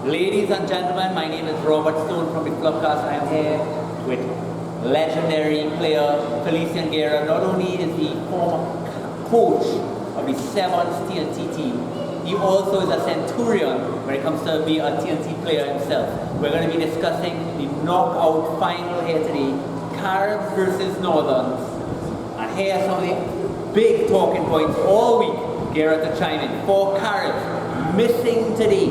Ladies and gentlemen, my name is Robert Stone from the Flubcast. I am here with legendary player Felician Guerra. Not only is he former coach of the 7th TNT team, he also is a centurion when it comes to being a TNT player himself. We're going to be discussing the knockout final here today, Caribs versus Northerns. And here are some of the big talking points all week. Guerra to chime in. For Caribs, missing today,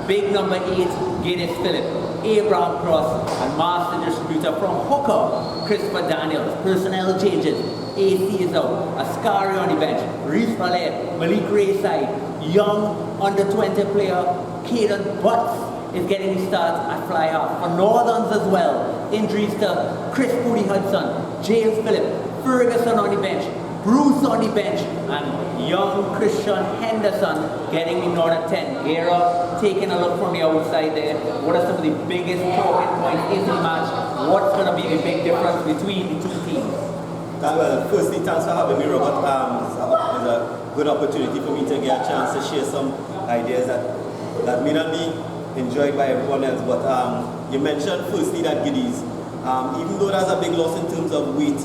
big number 8, Guinness Phillip, Abraham Cross, and master distributor from hooker, Christopher Daniels. Personnel changes. AC is out. Ascari on the bench. Reese Mallet, Malik Rayside, young under 20 player, Caden Butts is getting the start at fly half. For Northerns as well, injuries to Chris Booty Hudson, James Phillip, Ferguson on the bench, Bruce on the bench, and young Christian Henderson getting the nod at 10. Guerra taking a look from the outside there. What are some of the biggest talking points in the match? What's going to be the big difference between the two teams? Well, firstly, thanks for having me, Robert. It's a good opportunity for me to get a chance to share some ideas that may not be enjoyed by everyone else. But you mentioned firstly that Giddies, even though there's a big loss in terms of weight,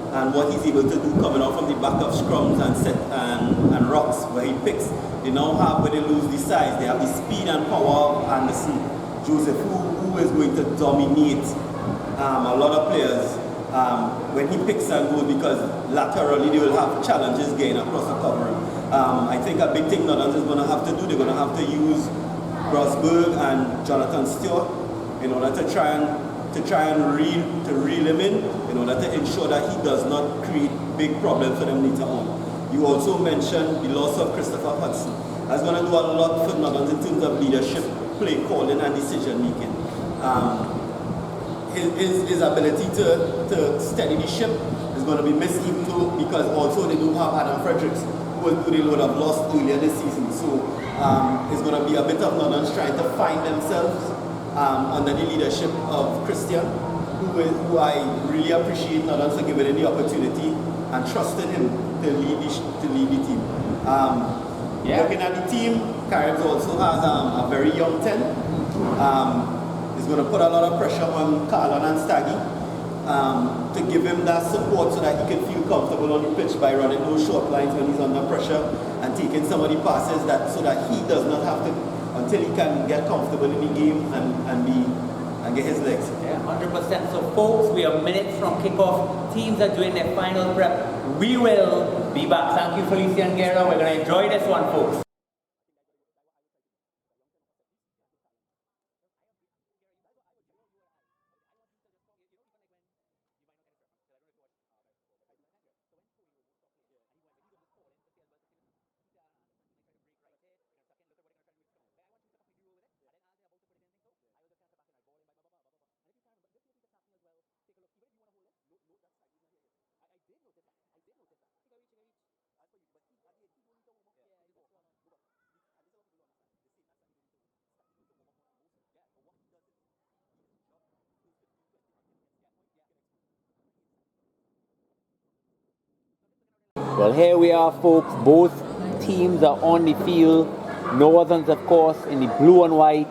and what he's able to do coming out from the back of scrums and set and rocks where he picks. They now have, when they lose the size, they have the speed and power of Anderson, Joseph, who is going to dominate a lot of players when he picks and goes, because laterally they will have challenges getting across the cover. I think a big thing Northern is going to have to do, they're going to have to use Rosberg and Jonathan Stewart in order to try and reel him in order to ensure that he does not create big problems for them later on. You also mentioned the loss of Christopher Hudson. That's going to do a lot for Northern in terms of leadership, play calling and decision making. His ability to steady the ship is going to be missed, even though, because also they do have Adam Fredericks, who they would have lost earlier this season. So it's going to be a bit of Northern trying to find themselves under the leadership of Christian, who I really appreciate Northern for giving him the opportunity and trusting him to lead the team. Looking at the team, Caribs also has a very young 10. He's going to put a lot of pressure on Carlon and Staggy to give him that support so that he can feel comfortable on the pitch by running those short lines when he's under pressure and taking some of the passes so that he does not have to, until he can get comfortable in the game and get his legs. Yeah, 100%. So folks, we are minutes from kickoff. Teams are doing their final prep. We will be back. Thank you, Felician Guerra. We're going to enjoy this one, folks. Well, here we are, folks. Both teams are on the field. Northerns, of course, in the blue and white.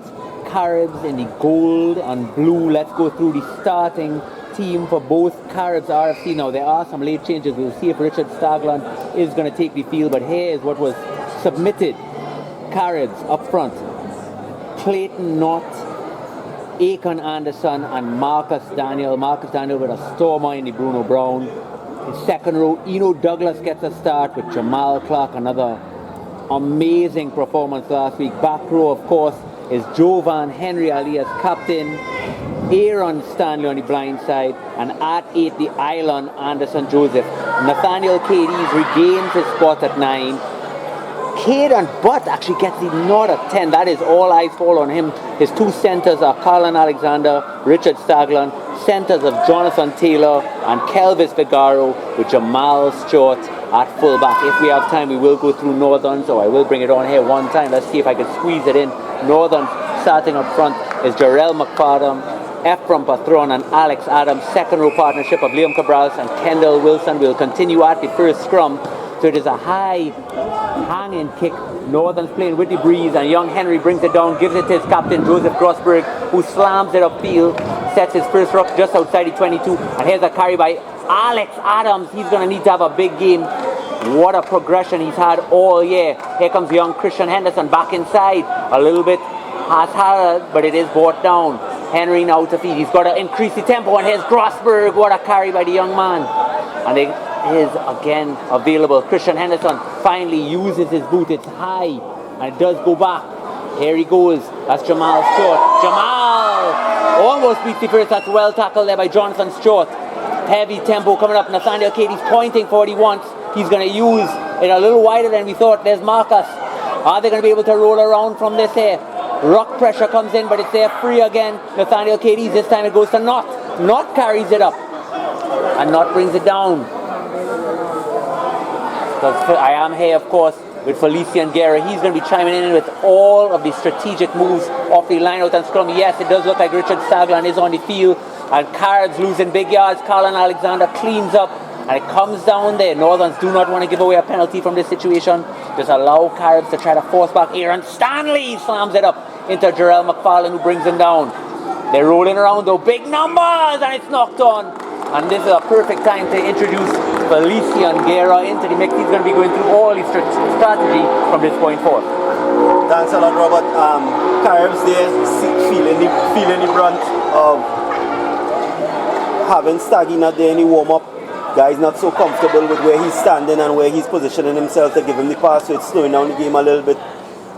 Caribs in the gold and blue. Let's go through the starting team for both Caribs RFC. Now, there are some late changes. We'll see if Richard Stagland is going to take the field. But here is what was submitted. Caribs up front. Clayton Knott, Akon Anderson, and Marcus Daniel. Marcus Daniel with a stormer in the Bruno Brown. In second row, Eno Douglas gets a start with Jamal Clark, another amazing performance last week. Back row, of course, is Jovan Henry alias captain, Aaron Stanley on the blind side, and at 8, the Island Anderson Joseph. Nathaniel Cadiz regains his spot at 9. Caden Butt actually gets the nod at 10. That is all eyes fall on him. His two centers are Colin Alexander, Richard Stagland. Centers of Jonathan Taylor and Kelvis Figaro with Jamal Stewart at fullback. If we have time, we will go through Northern, so I will bring it on here one time. Let's see if I can squeeze it in. Northern starting up front is Jarrell McFadden, Ephraim Patron and Alex Adams. Second row partnership of Liam Cabrals and Kendall Wilson will continue at the first scrum. So it is a high hanging kick. Northern's playing with the breeze, and young Henry brings it down, gives it to his captain Joseph Grossberg, who slams it upfield, sets his first ruck just outside the 22, and here's a carry by Alex Adams. He's going to need to have a big game. What a progression he's had all year. Here comes young Christian Henderson back inside, a little bit haphazard, but it is brought down. Henry now to feed. He's got to increase the tempo, and here's Grossberg. What a carry by the young man. And it is again available. Christian Henderson finally uses his boot. It's high, and it does go back. Here he goes. That's Jamal Stewart. Jamal almost beats the first. That's well tackled there by Jonathan Stewart. Heavy tempo coming up. Nathaniel Katie's pointing for what he wants. He's going to use it a little wider than we thought. There's Marcus. Are they going to be able to roll around from this here? Ruck pressure comes in, but it's there free again. Nathaniel Katie's. This time it goes to Knott. Knott carries it up, and Knott brings it down. I am here, of course, with Felician Guerra. He's going to be chiming in with all of the strategic moves off the line out and scrum. Yes, it does look like Richard Staglan is on the field, and Caribs losing big yards. Colin Alexander cleans up, and it comes down there. Northerns do not want to give away a penalty from this situation. Just allow Caribs to try to force back. Aaron Stanley slams it up into Jarrell McFarlane, who brings him down. They're rolling around though, big numbers, and it's knocked on. And this is a perfect time to introduce Felician Guerra into the mix. He's going to be going through all his strategy from this point forth. Thanks a lot, Robert. Caribs there feeling the brunt of having Staggy not there in the warm-up. Guy's not so comfortable with where he's standing and where he's positioning himself to give him the pass, so it's slowing down the game a little bit.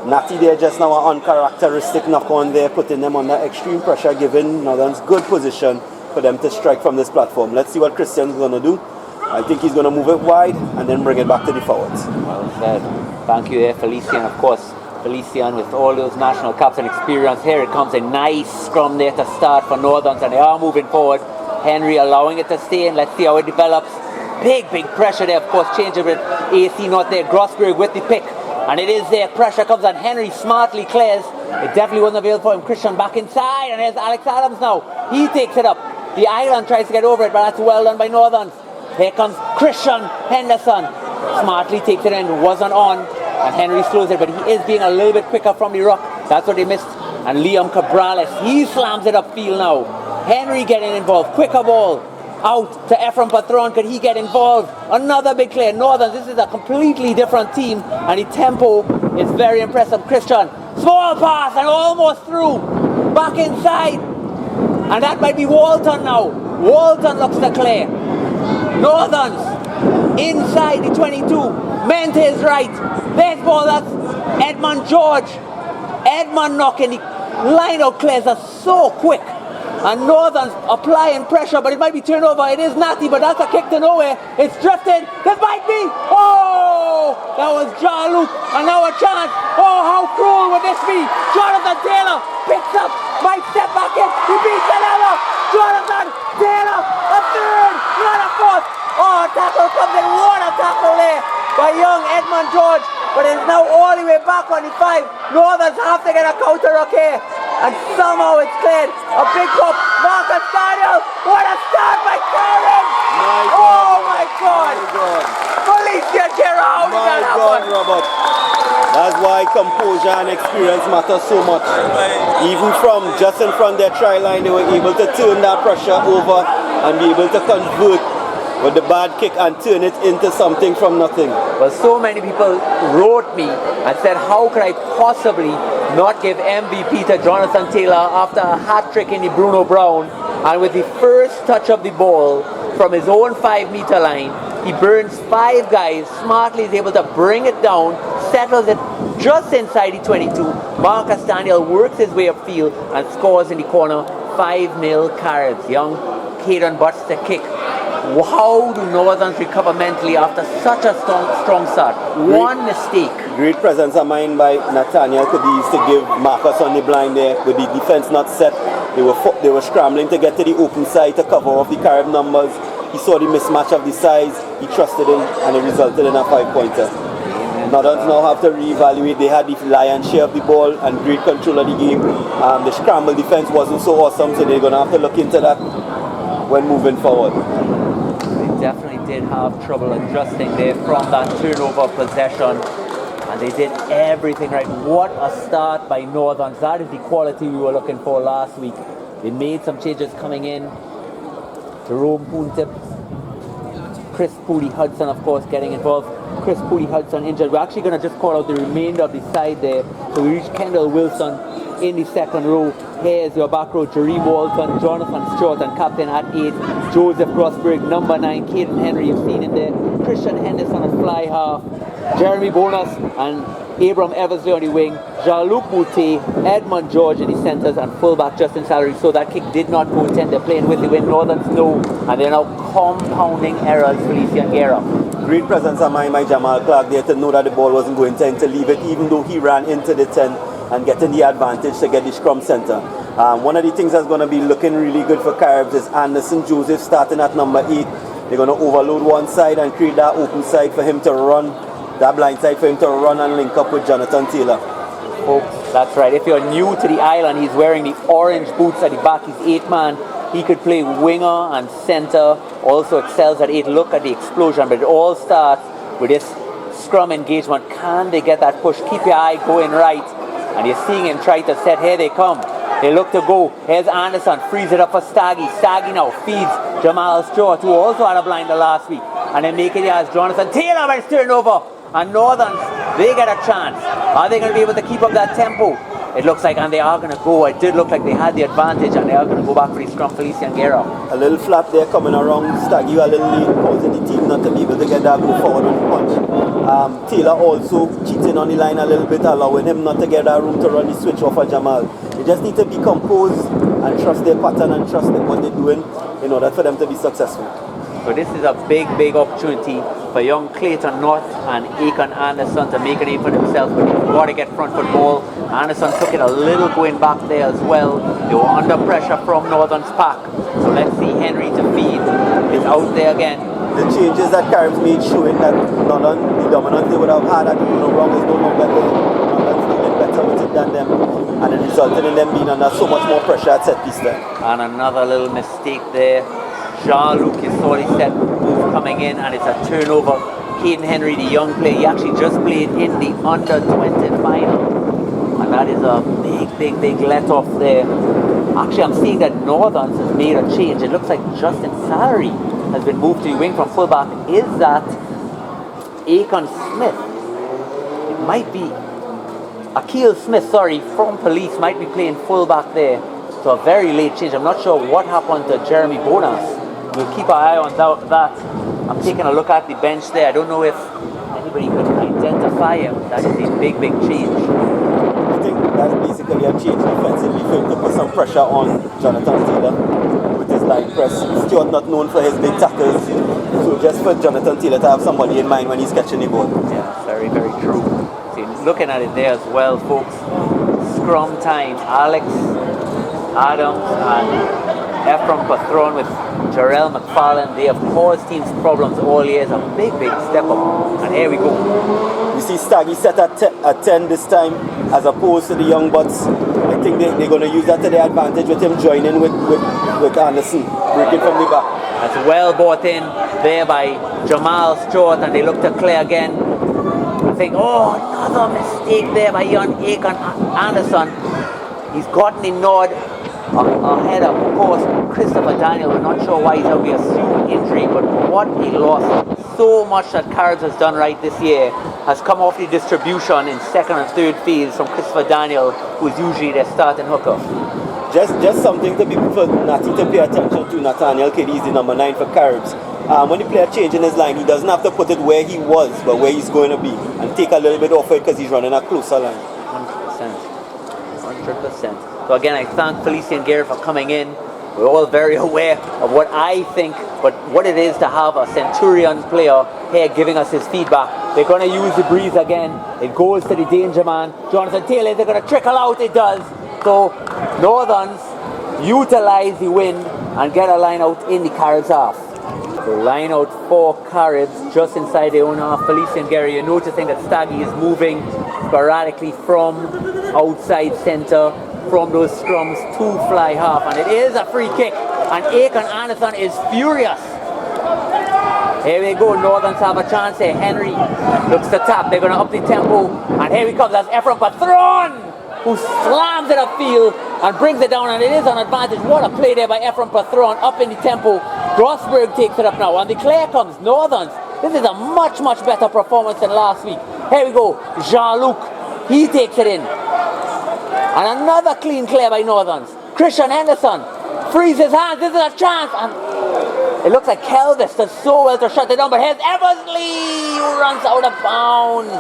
Natty there just now an uncharacteristic knock on there, putting them under extreme pressure, giving Northern's good position for them to strike from this platform. Let's see what Christian's going to do. I think he's going to move it wide and then bring it back to the forwards. Well said. Thank you there, Felician. Of course, Felician with all those national caps and experience. Here it comes, a nice scrum there to start for Northerns, and they are moving forward. Henry allowing it to stay in. Let's see how it develops. Big pressure there, of course. Change of it. AC not there. Grossberg with the pick. And it is there. Pressure comes on. Henry smartly clears. It definitely wasn't available for him. Christian back inside. And there's Alex Adams now. He takes it up. The Island tries to get over it, but that's well done by Northerns. Here comes Christian Henderson. Smartly takes it in. Wasn't on. And Henry slows it, but he is being a little bit quicker from the ruck. That's what they missed. And Liam Cabrales, he slams it upfield now. Henry getting involved. Quicker ball. Out to Ephraim Patron. Could he get involved? Another big clear. Northern, this is a completely different team, and the tempo is very impressive. Christian, small pass and almost through. Back inside. And that might be Walton now. Walton looks to clear. Northerns inside the 22. Men to his right. There's ball. That's Edmund George. Edmund knocking. The line out clears are so quick. And Northern's applying pressure, but it might be turned over. It is Natty, but that's a kick to nowhere. It's drifted. This might be. Oh! That was John Luke. And now a chance. Oh, how cruel would this be? Jonathan Taylor picks up. Might step back in. He beats another. Jonathan Taylor. A third. Not a fourth. Oh, tackle comes in. What a tackle there by young Edmund George. But it's now all the way back on the 5. Northern's have to get a counter ruck here. And somehow it's cleared. A big cup. Marcus Daniel. What a start by Caribs. Oh my God. Felician Guerra. How did that happen? Robert. That's why composure and experience matter so much. Even from just in front of their try line, they were able to turn that pressure over and be able to convert with the bad kick and turn it into something from nothing. Well, so many people wrote me and said, how could I possibly not give MVP to Jonathan Taylor after a hat-trick in the Bruno Brown? And with the first touch of the ball from his own 5-meter line, he burns 5 guys, smartly is able to bring it down, settles it just inside the 22. Marcus Daniel works his way upfield and scores in the corner. 5-0 Caribs. Young Caden Butts the kick. How do Northerns recover mentally after such a strong start? One mistake. Great presence of mind by Nathaniel Cadiz to give Marcus on the blind there with the defense not set. They were scrambling to get to the open side to cover off the Carib numbers. He saw the mismatch of the size, he trusted him, and it resulted in a 5-pointer. Northerns now have to reevaluate. They had the lion's share of the ball and great control of the game. The scramble defense wasn't so awesome, so they're going to have to look into that. when moving forward. They definitely did have trouble adjusting there from that turnover possession. And they did everything right. What a start by Northerns. That is the quality we were looking for last week. They made some changes coming in. Jerome Poontip, Chris Pooley Hudson, of course, getting involved. Chris Pooley Hudson injured. We're actually going to just call out the remainder of the side there. So we reached Kendall Wilson in the second row. Here's your back row, Jareem Walton, Jonathan Stewart, and captain at 8, Joseph Rosberg, number 9, Caden Henry, you've seen in there, Christian Henderson at fly half, Jeremy Bonus and Abram Eversley on the wing, Jean-Luc Moutet, Edmund George in the centres, and fullback Justin Salary. So that kick did not go 10. They're playing with the wind. Northern snow, and they're now compounding errors. Felician Guerra. Great presence of mind by Jamal Clark there to know that the ball wasn't going to leave it, even though he ran into the 10 and getting the advantage to get the scrum centre. One of the things that's going to be looking really good for Caribs is Anderson Joseph starting at number 8. They're going to overload one side and create that open side for him to run, that blind side for him to run and link up with Jonathan Taylor. Folks, that's right. If you're new to the island, he's wearing the orange boots at the back. He's 8 man. He could play winger and centre, also excels at 8. Look at the explosion, but it all starts with this scrum engagement. Can they get that push? Keep your eye going right. And you're seeing him try to set. Here they come. They look to go. Here's Anderson. Frees it up for Staggy. Staggy now feeds Jamal Stewart, who also had a blinder last week. And then make it as Jonathan Taylor, but it's turned over. And Northerns, they get a chance. Are they going to be able to keep up that tempo? It looks like, and they are going to go. It did look like they had the advantage, and they are going to go back for the scrum. Felician Guerra. A little flap there coming around Staggy, a little late, causing the team not to be able to get that go forward with the punch. Taylor also cheating on the line a little bit, allowing him not to get that room to run the switch off of Jamal. They just need to be composed and trust their pattern and trust in what they're doing in order for them to be successful. So this is a big opportunity for young Clayton North and Aiken Anderson to make a name for themselves, but they've got to get front foot ball. Anderson took it a little going back there as well. They were under pressure from Northern's pack. So let's see Henry to feed. Is out there again. The changes that Caribs made showing that Northern, the dominance they would have had at the wrong is no longer there. Northern's dealing better with it than them, and it resulted in them being under so much more pressure at set piece time. And another little mistake there. Jean-Luc, you saw the set move coming in, and it's a turnover. Caden Henry, the young player, he actually just played in the under-20 final. And that is a big let off there. Actually, I'm seeing that Northerns has made a change. It looks like Justin Salary has been moved to the wing from fullback. Is that Aiken Smith? It might be Akil Smith, from Police, might be playing fullback there. So a very late change. I'm not sure what happened to Jeremy Bonus. We'll keep our eye on that. I'm taking a look at the bench there. I don't know if anybody could identify him. That is a big change. I think that's basically a change defensively for him to put some pressure on Jonathan Taylor with his line press. Stewart not known for his big tackles, so just for Jonathan Taylor to have somebody in mind when he's catching the ball. Yeah, very true. See, looking at it there as well, folks. Scrum time. Alex Adams and Ephraim Patron with Jarrell McFarlane. They have caused teams problems all year. It's a big step up. And here we go. You see Staggy set at 10 this time as opposed to the young bucks. I think they're going to use that to their advantage with him joining with Anderson, breaking from the back. That's well brought in there by Jamal Stewart, and they look to clear again. I think, another mistake there by young Aiken Anderson. He's gotten the nod ahead of course, Christopher Daniel. We're not sure why he's out. We assume injury, but what a loss. So much that Caribs has done right this year has come off the distribution in second and third fields from Christopher Daniel, who is usually their starting hooker. Just something to be for Natty to pay attention to. Nathaniel Kennedy is the number 9 for Caribs. When the player changes his line, he doesn't have to put it where he was, but where he's going to be, and take a little bit off it because he's running a closer line. 100%. So again, I thank Felician Guerra for coming in. We're all very aware of what I think, but what it is to have a Centurion player here giving us his feedback. They're going to use the breeze again. It goes to the danger man, Jonathan Taylor. They're going to trickle out. It does. So Northerns utilize the wind and get a line out in the Caribs half. So line out for Caribs just inside their own half. Felician Guerra, you're noticing that Staggy is moving sporadically from outside centre, from those scrums to fly half, and it is a free kick. and Aiken Anderson is furious. Here we go, Northerns have a chance here. Henry looks to tap, they're going to up the tempo, and here he comes, that's Ephraim Patron, who slams it upfield and brings it down, and it is an advantage. What a play there by Ephraim Patron, up in the tempo. Grossberg takes it up now, and the clear comes, Northerns. This is a much, much better performance than last week. Here we go, Jean-Luc, he takes it in. And another clean clear by Northerns. Christian Henderson frees his hands, this is a chance, and it looks like Kelvis does so well to shut it down, but here's Eversley who runs out of bounds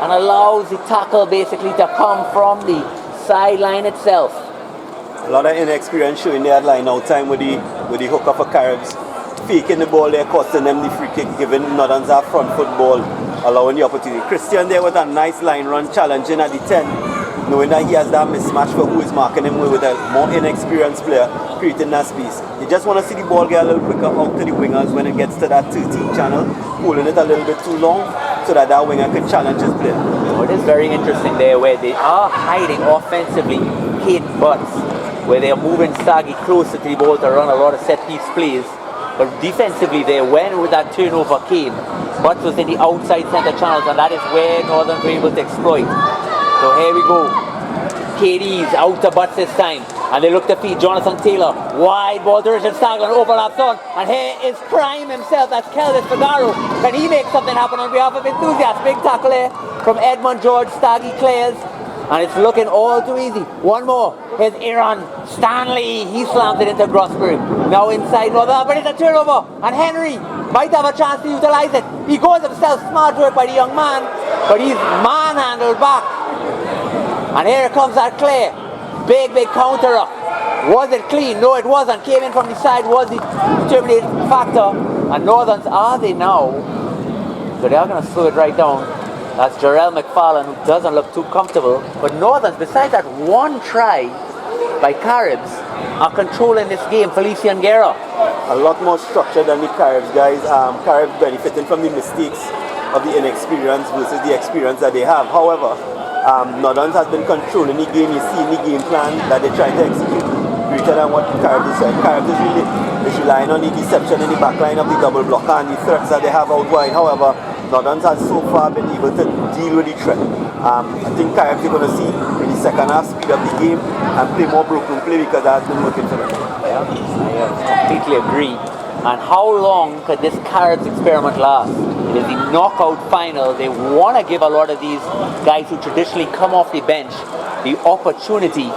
and allows the tackle basically to come from the sideline itself. A lot of inexperience showing their line out time with the hooker for Caribs. Faking the ball there, costing them the free kick, giving Northerns a front foot ball, allowing the opportunity. Christian there with a nice line run, challenging at the 10, knowing that he has that mismatch for who is marking him with a more inexperienced player, creating that space. You just want to see the ball get a little quicker out to the wingers when it gets to that 13 channel, holding it a little bit too long so that that winger can challenge his player. Oh, it is very interesting there where they are hiding offensively Kate Butts, where they are moving Staggy closer to the ball to run a lot of set-piece plays. But defensively there, when that turnover came, Butts was in the outside centre channels, and that is where Northern were able to exploit. So here we go. KD's out to Butts this time, and they look to feed Jonathan Taylor. Wide ball to Richard Stagland, overlaps on, and here is Prime himself, that's Kelvis Figaro. Can he make something happen on behalf of Enthusiasts? Big tackle there from Edmund George, Staggy Clares, and it's looking all too easy. One more, here's Aaron Stanley, he slams it into Grossberg. Now inside Northern, but it's a turnover, and Henry might have a chance to utilize it. He goes himself, smart work by the young man, but he's manhandled back. And here comes that clear. Big counter up. Was it clean? No, it wasn't. Came in from the side, was the determinating factor. And Northerns, are they now? So they are going to slow it right down. That's Jarrell McFarlane, who doesn't look too comfortable. But Northerns, besides that one try by Caribs, are controlling this game. Felician Guerra. A lot more structure than the Caribs, guys. Caribs benefiting from the mistakes of the inexperience versus the experience that they have. However, Northerns has been controlling the game. You see in the game plan that they're trying to execute greater than what Caribs is. Caribs is relying on the deception in the back line of the double blocker and the threats that they have out wide. However, Northerns has so far been able to deal with the threat. I think Caribs are going to see in the second half speed up the game and play more broken play because that has been working for them. Yeah, I completely agree. And how long could this Caribs experiment last? It is the knockout final. They want to give a lot of these guys who traditionally come off the bench the opportunity,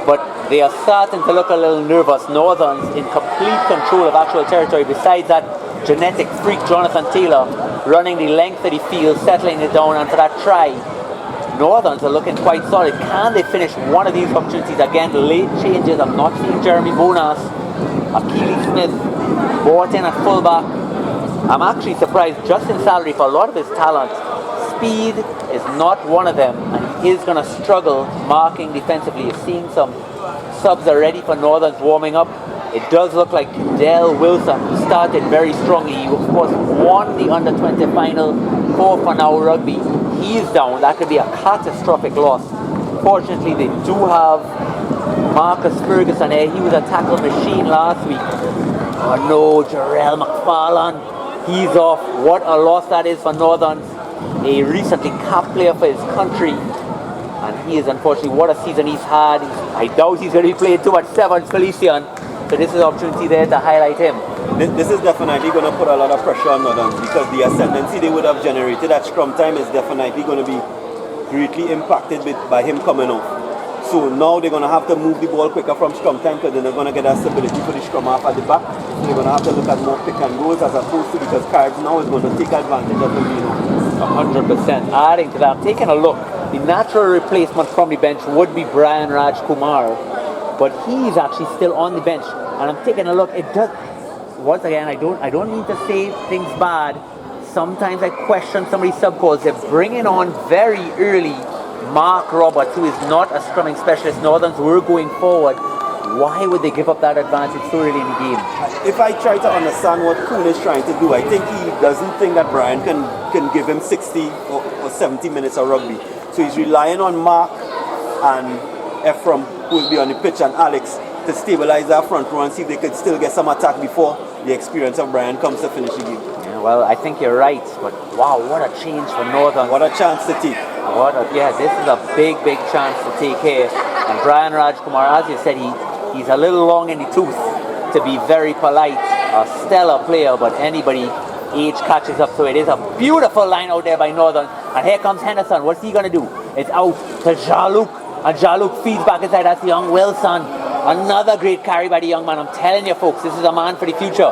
but they are starting to look a little nervous. Northerns in complete control of actual territory. Besides that genetic freak, Jonathan Taylor, running the length of the field, settling it down, and for that try, Northerns are looking quite solid. Can they finish one of these opportunities? Again, late changes. I'm not seeing Jeremy Bonas. Akili Smith brought in at fullback. I'm actually surprised Justin Salary, for a lot of his talent, speed is not one of them, and he is going to struggle marking defensively. You're seeing some subs already for Northerns warming up. It does look like Dale Wilson, who started very strongly. He, of course, won the under-20 final for now rugby. He's down. That could be a catastrophic loss. Fortunately, they do have Marcus Ferguson here. He was a tackle machine last week. Oh no, Jarrell McFarlane. He's off. What a loss that is for Northerns. A recently capped player for his country. And he is, unfortunately, what a season he's had. I doubt he's going to be playing too much sevens, Felician. So this is an opportunity there to highlight him. This is definitely going to put a lot of pressure on Northerns because the ascendancy they would have generated at scrum time is definitely going to be greatly impacted by him coming off. So now they're going to have to move the ball quicker from scrum time because they're not going to get that stability for the scrum half at the back. So they're going to have to look at more pick and rolls as opposed to, because Caribs now is going to take advantage of the lead. 100%. Adding to that, I'm taking a look. The natural replacement from the bench would be Brian Raj Kumar, but he's actually still on the bench. And I'm taking a look. It does. Once again, I don't mean to say things bad. Sometimes I question some of these sub calls. They're bringing on very early Mark Roberts, who is not a scrumming specialist. Northerns were going forward. Why would they give up that advantage so early in the game? If I try to understand what Kuhn is trying to do, I think he doesn't think that Brian can give him 60 or 70 minutes of rugby. So he's relying on Mark and Ephraim, who will be on the pitch, and Alex to stabilize that front row and see if they could still get some attack before the experience of Brian comes to finish the game. Yeah, well, I think you're right, but wow, what a change for Northern. What a chance to take. This is a big chance to take here. And Brian Rajkumar, as you said, he's a little long in the tooth, to be very polite. A stellar player, but anybody, age catches up to it. It's a beautiful line out there by Northern. And here comes Henderson. What's he going to do? It's out to Jaluk. And Jaluk feeds back inside. That's young Wilson. Another great carry by the young man. I'm telling you, folks, this is a man for the future.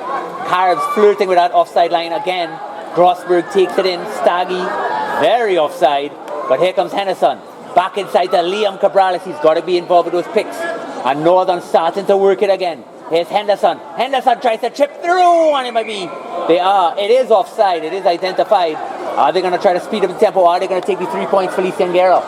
Caribs flirting with that offside line again. Grossberg takes it in. Staggy, very offside. But here comes Henderson. Back inside to Liam Cabrales. He's got to be involved with those picks. And Northern starting to work it again. Here's Henderson. Henderson tries to chip through, and it might be. It is offside. It is identified. Are they going to try to speed up the tempo? Are they going to take the 3 points, Felician Guerra?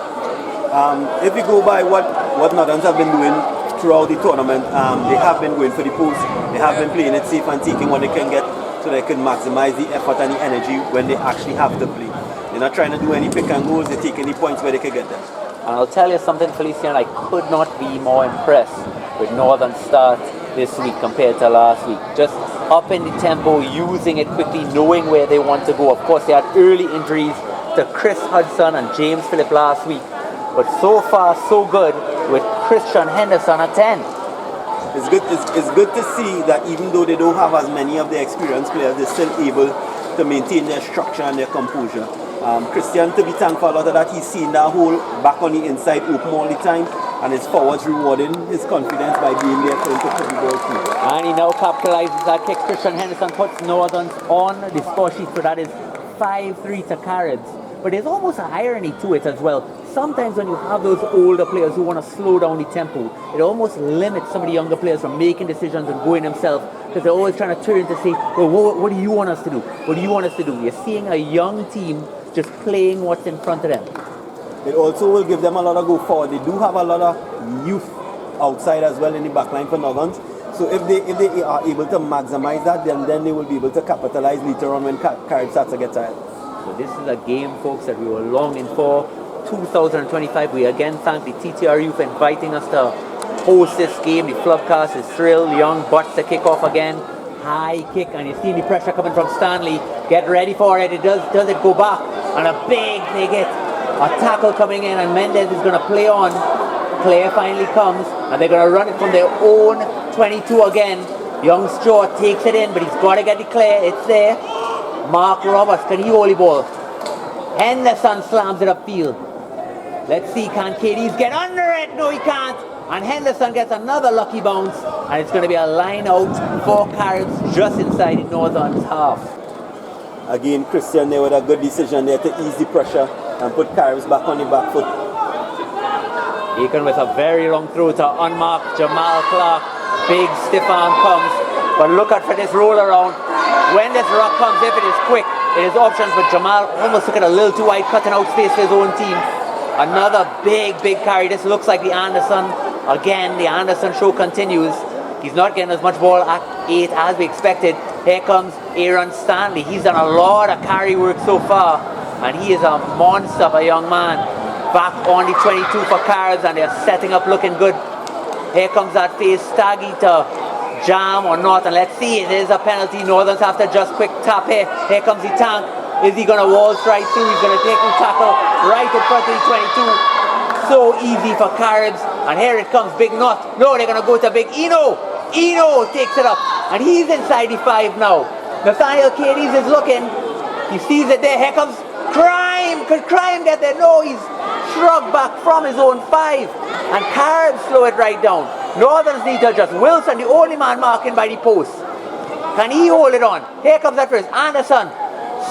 If we go by what Northerns have been doing throughout the tournament, they have been going for the post. They have been playing it safe and taking what they can get so they can maximize the effort and the energy when they actually have to play. They're not trying to do any pick and goes. They're taking the points where they can get them. And I'll tell you something, Felician, I could not be more impressed with Northern's start this week compared to last week. Just up in the tempo, using it quickly, knowing where they want to go. Of course, they had early injuries to Chris Hudson and James Phillip last week. But so far, so good with Christian Henderson at 10. It's good to see that even though they don't have as many of the experienced players, they're still able to maintain their structure and their composure. Christian, to be thankful a lot of that, he's seen that hole back on the inside open all the time, and his forwards rewarding his confidence by being there for him to put the ball through. And he now capitalizes that kick. Christian Henderson puts Northern on the score sheet, so that is 5-3 to Caribs. But there's almost a irony to it as well. Sometimes when you have those older players who want to slow down the tempo, it almost limits some of the younger players from making decisions and going themselves, because they're always trying to turn to say, well, what do you want us to do? What do you want us to do? You're seeing a young team just playing what's in front of them. It also will give them a lot of go forward. They do have a lot of youth outside as well in the backline for Northerns. So if they are able to maximize that, then they will be able to capitalize later on when Caribs starts to get tired. So this is a game, folks, that we were longing for. 2025. We again thank the TTRU for inviting us to host this game. The Flubcast is thrilled. Young butts to kick off again. High kick, and you see the pressure coming from Stanley. Get ready for it. Does it go back? And a big hit. A tackle coming in, and Mendez is going to play on. Player finally comes, and they're going to run it from their own 22 again. Young Stewart takes it in, but he's got to get the clear. It's there. Mark Roberts, can he hold the ball? Henderson slams it upfield. Let's see, can KDs get under it? No, he can't. And Henderson gets another lucky bounce, and it's going to be a line out for Caribs just inside the Northern's half. Again, Christian there with a good decision there to ease the pressure and put Caribs back on the back foot. Aiken with a very long throw to unmarked Jamal Clark. Big stiff arm comes, but look out for this roll around. When this rock comes, if it is quick, it is options, but Jamal almost took it a little too wide, cutting out space for his own team. Another big carry. This looks like the Anderson. Again, the Anderson show continues. He's not getting as much ball at 8 as we expected. Here comes Aaron Stanley. He's done a lot of carry work so far, and he is a monster of a young man. Back on the 22 for Caribs, and they're setting up looking good. Here comes that face, Staggy to jam or not, and let's see, it is a penalty. Northerns have to just quick tap here. Here comes the tank. Is he going to waltz right through? He's going to take the tackle right in front of the 22. So easy for Caribs, and here it comes, Big Knot. No, they're going to go to Big Eno. Eno takes it up, and he's inside the 5 now. Nathaniel Cadiz is looking. He sees it there. Here comes Crime. Could Crime get there? No, he's shrugged back from his own 5, and Caribs slow it right down. Northerns need to adjust. Wilson, the only man marking by the post. Can he hold it on? Here comes that first. Anderson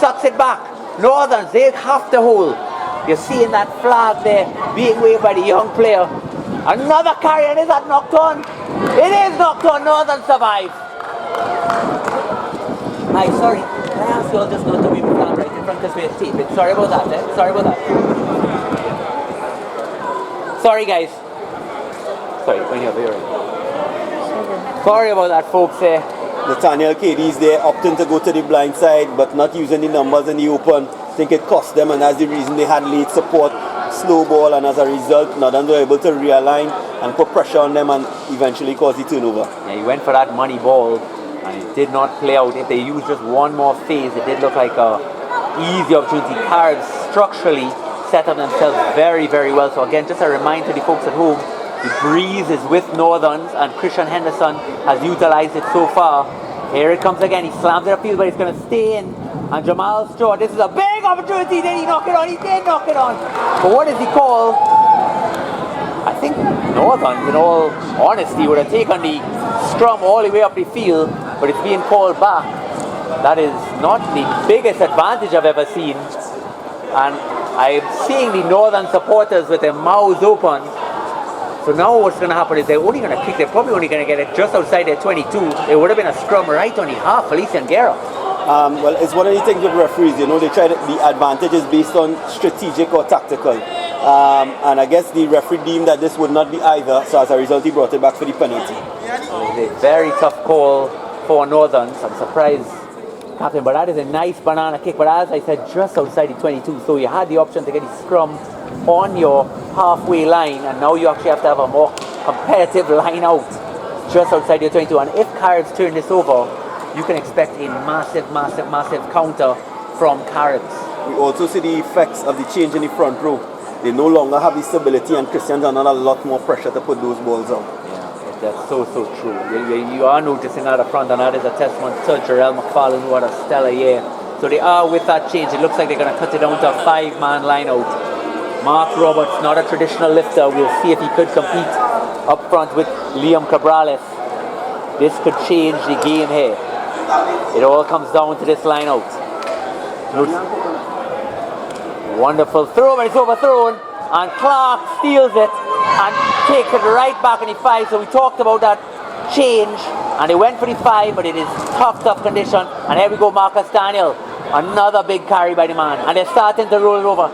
sucks it back. Northerns, they have to hold. You're seeing that flag there being waved by the young player. Another carry, and is that knocked on? It is knocked on. Northern survive. Hi, sorry. Can I ask you all just not to wave the flag right in front of this tape? Sorry about that, eh? Sorry about that. Sorry, guys. Sorry, when you're there. Sorry about that, folks. Nathaniel Cadiz there opting to go to the blind side, but not using the numbers in the open. I think it cost them, and that's the reason they had late support, slow ball, and as a result, Northern were able to realign and put pressure on them and eventually cause the turnover. Yeah, he went for that money ball and it did not play out. If they used just one more phase, it did look like a easy opportunity. Caribs structurally set up themselves very, very well. So again, just a reminder to the folks at home, the breeze is with Northerns and Christian Henderson has utilized it so far. Here it comes again, he slams it upfield, but it's going to stay in. And Jamal Stewart, this is a big opportunity. Did he knock it on? He did knock it on. But what does he call? I think Northerns, in all honesty, would have taken the scrum all the way up the field, but it's being called back. That is not the biggest advantage I've ever seen. And I'm seeing the Northern supporters with their mouths open. So now what's going to happen is they're only going to kick, they're probably only going to get it just outside their 22. It would have been a scrum right on the half, Felician Guerra. Well, it's one of the things with referees, you know, they try to, the advantage is based on strategic or tactical. And I guess the referee deemed that this would not be either, so as a result he brought it back for the penalty. It's a very tough call for Northerns. I'm surprised, Captain, but that is a nice banana kick. But as I said, just outside the 22, so you had the option to get the scrum on your halfway line, and now you actually have to have a more competitive line out just outside your 22. And if Caribs turn this over, you can expect a massive, massive, massive counter from Caribs. We also see the effects of the change in the front row. They no longer have the stability, and Christian's under a lot more pressure to put those balls out. Yeah, that's so true. You are noticing that up front, and that is a testament to Jarrell McFarlane, who had a stellar year. So they are, with that change, it looks like they're going to cut it down to a 5-man line out. Mark Roberts, not a traditional lifter. We'll see if he could compete up front with Liam Cabrales. This could change the game here. It all comes down to this line out. Wonderful throw, but it's overthrown, and Clark steals it and takes it right back in the 5. So we talked about that change, and they went for the 5, but it is tough condition. And here we go, Marcus Daniel, another big carry by the man, and they're starting to roll it over.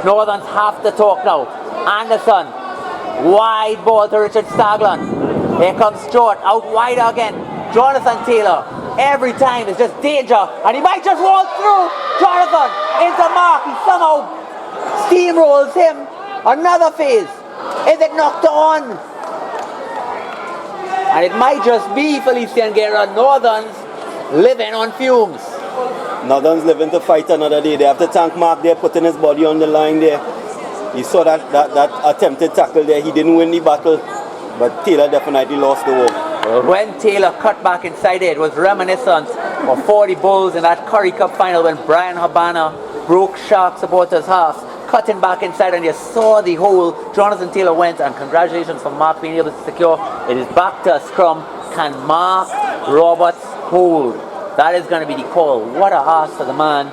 Northerns have to talk now. Anderson, wide ball to Richard Stagland. Here comes Stewart, out wide again. Jonathan Taylor, every time is just danger, and he might just walk through. Jonathan into Mark, he somehow steamrolls him. Another phase. Is it knocked on? And it might just be Felician Guerra. Northerns living on fumes. Northern's living to fight another day. They have to thank Mark there, putting his body on the line there. You saw that attempted tackle there. He didn't win the battle, but Taylor definitely lost the war. Well, when Taylor cut back inside it was reminiscent of 40 Bulls in that Curry Cup final when Brian Habana broke Shark supporters' halves, cutting back inside, and you saw the hole. Jonathan Taylor went, and congratulations for Mark being able to secure. It is back to a scrum. Can Mark Roberts hold? That is going to be the call. What a ask for the man.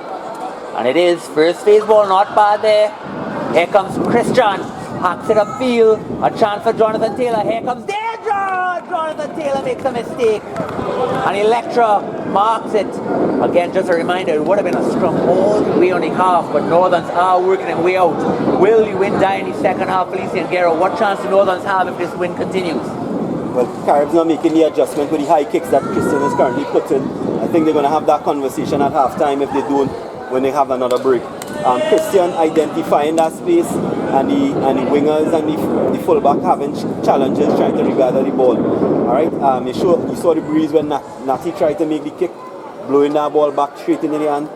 And it is. First phase ball, not bad there. Here comes Christian. Hacks it upfield. A chance for Jonathan Taylor. Here comes danger. Jonathan Taylor makes a mistake. And Electra marks it. Again, just a reminder, it would have been a scrum all the way on the half, but Northerns are working their way out. Will the win die in the second half, Felician Guerra? What chance do Northerns have if this win continues? Well, Caribs not making the adjustment with the high kicks that Christian is currently putting. I think they're going to have that conversation at halftime if they don't, when they have another break. Christian identifying that space, and the wingers and the fullback having challenges trying to regather the ball. All right, you saw the breeze when Natty tried to make the kick, blowing that ball back straight into the hand.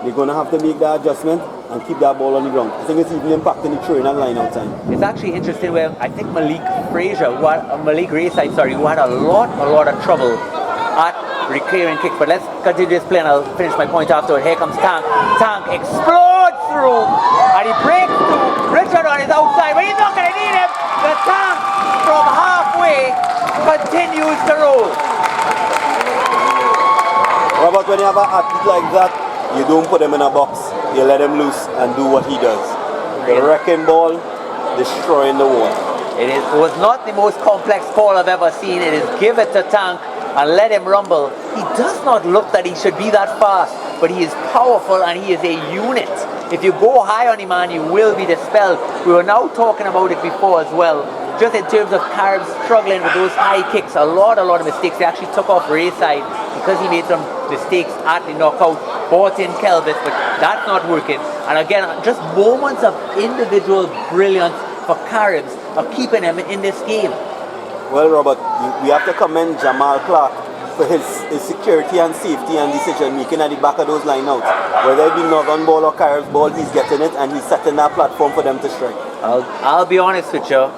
They're going to have to make that adjustment and keep that ball on the ground. I think it's even impacting the throwing and line out time. It's actually interesting where I think Malik Rayside, who had a lot of trouble at reclearing kicks. But let's continue this play and I'll finish my point afterward. Here comes Tank. Tank explodes through and he breaks through. Richard on his outside, but he's not going to need him. The Tank from halfway continues to roll. Robert, when you have an athlete like that, you don't put him in a box. You let him loose and do what he does. The wrecking ball, destroying the wall. It was not the most complex call I've ever seen. It is give it to Tank and let him rumble. He does not look that he should be that fast, but he is powerful and he is a unit. If you go high on him, man, you will be dispelled. We were now talking about it before as well. Just in terms of Caribs struggling with those high kicks, a lot of mistakes. They actually took off Rayside because he made some mistakes at the knockout. Bought in Kelvis, but that's not working. And again, just moments of individual brilliance for Caribs are keeping him in this game. Well, Robert, we have to commend Jamal Clark for his security and safety and decision making at the back of those lineouts. Whether it be Northern ball or Caribs ball, he's getting it and he's setting that platform for them to strike. I'll be honest with you.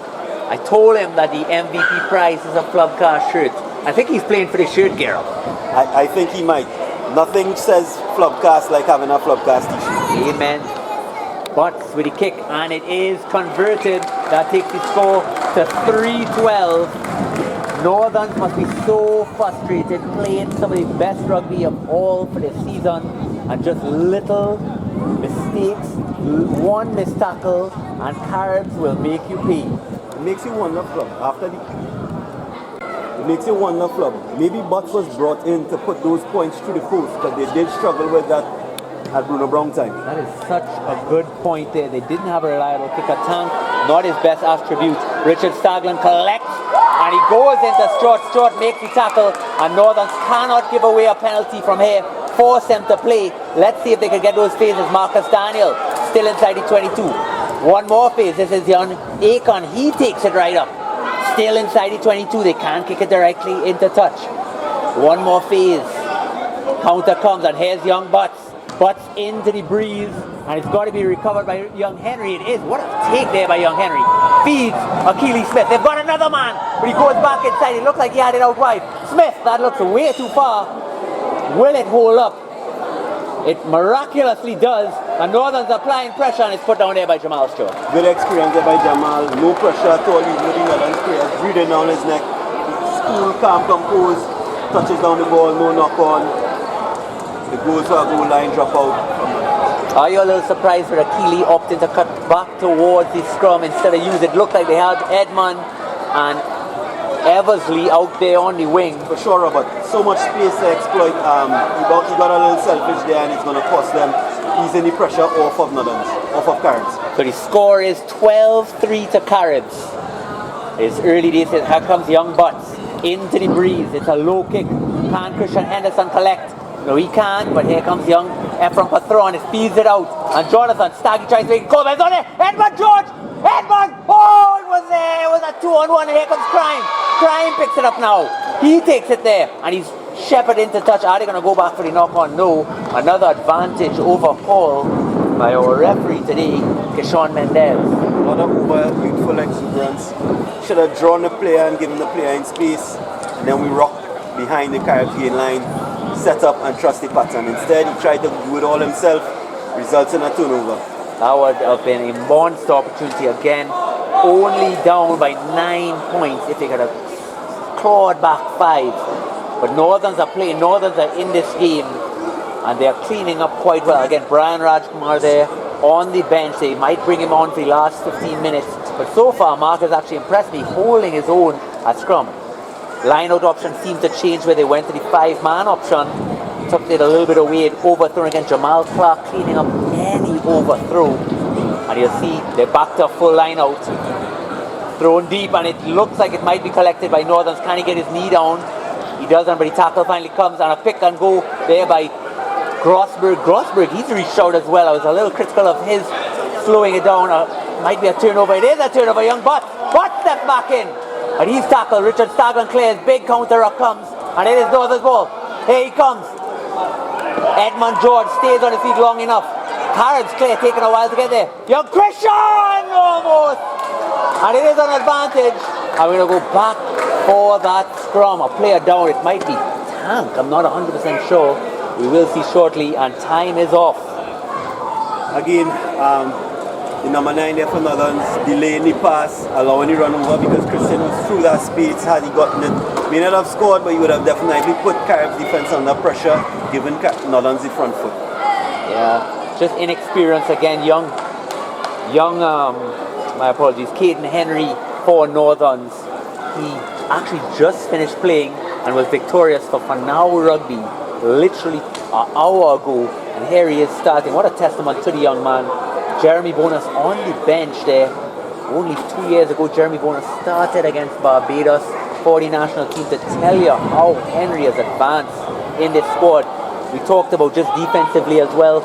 I told him that the MVP prize is a Flubcast shirt. I think he's playing for the shirt, Guerra. I think he might. Nothing says Flubcast like having a Flubcast t-shirt. Amen. Butts with the kick, and it is converted. That takes the score to 3-12. Northerns must be so frustrated playing some of the best rugby of all for the season, and just little mistakes, one missed tackle, and Caribs will make you pay. It makes you wonder, Flub. It makes you wonder, Flub. Maybe Butts was brought in to put those points through the post, but they did struggle with that at Bruno Brown time. That is such a good point there. They didn't have a reliable kicker. Tank, not his best attribute. Richard Stagland collects, and he goes into Stewart. Stewart makes the tackle, and Northerns cannot give away a penalty from here. Force them to play. Let's see if they can get those phases. Marcus Daniel still inside the 22. One more phase. This is young Akon. He takes it right up. Still inside the 22. They can't kick it directly into touch. One more phase. Counter comes, and here's young Butts. Butts into the breeze, and it's got to be recovered by young Henry. It is. What a take there by young Henry. Feeds Achilles Smith. They've got another man, but he goes back inside. It looked like he had it out wide. Smith, that looks way too far. Will it hold up? It miraculously does, and Northern's applying pressure, and it's put down there by Jamal Stewart. Good experience there by Jamal. No pressure at all. He's looking at his players, breathing down his neck. Cool, calm, composed. Touches down the ball, no knock on. The goals for a goal line drop out. Are you a little surprised that Achilles opted to cut back towards the scrum instead of use it? Looked like they had Edmund and Eversley out there on the wing. For sure, Robert. So much space to exploit. He got a little selfish there, and it's going to cost them easing the pressure off of Northerns, off of Caribs. So the score is 12-3 to Caribs. It's early days. Here comes young Butts into the breeze. It's a low kick. Can Christian Henderson collect? No, he can't, but here comes young Ephraim Patron. It feeds it out. And Jonathan Staggy tries to make a goal. It's on it. Edmund George! Edmund! Oh, it was there. It was a 2-on-1. Here comes Crime. Crime picks it up now. He takes it there. And he's shepherded into touch. Are they going to go back for the knock-on? No. Another advantage overhaul by our referee today, Kishon Mendez. Another over youthful exuberance. Should have drawn the player and given the player in space. And then we rocked behind the Caribs gain line. Set up and trust the pattern. Instead, he tried to do it all himself, results in a turnover. That would have been a monster opportunity again. Only down by 9 points if they could have clawed back 5. But Northerns are playing, Northerns are in this game, and they are cleaning up quite well. Again, Brian Rajkumar there on the bench. They might bring him on for the last 15 minutes. But so far, Mark has actually impressed me, holding his own at scrum. Line-out option seemed to change where they went to the 5-man option. Took it a little bit away and overthrown again. Jamal Clark cleaning up any overthrow. And you'll see they're back to a full line-out. Thrown deep, and it looks like it might be collected by Northerns. Can he get his knee down? He doesn't, but the tackle finally comes, and a pick and go there by Grossberg. Grossberg, he's reached out as well. I was a little critical of his slowing it down. Might be a turnover. It is a turnover. Young Butts steps back in. And he's tackled. Richard Stagland clears. Big counter up comes. And it is Northern's ball. Here he comes. Edmund George stays on his feet long enough. Caribs clear, taking a while to get there. Young Christian! Almost! And it is an advantage. And we're going to go back for that scrum. A player down. It might be Tank. I'm not 100% sure. We will see shortly. And time is off. Again, the number 9 there for Northerns, delaying the pass, allowing the run over because Christian was through that space. Had he gotten it, may not have scored, but he would have definitely put Caribs defense under pressure, giving Northerns the front foot. Yeah, just inexperience again. Young, my apologies, Caden Henry for Northerns. He actually just finished playing and was victorious for Fanau Rugby literally an hour ago, and here he is starting. What a testament to the young man. Jeremy Bonus on the bench there. Only 2 years ago, Jeremy Bonus started against Barbados for the national team, to tell you how Henry has advanced in this squad. We talked about just defensively as well.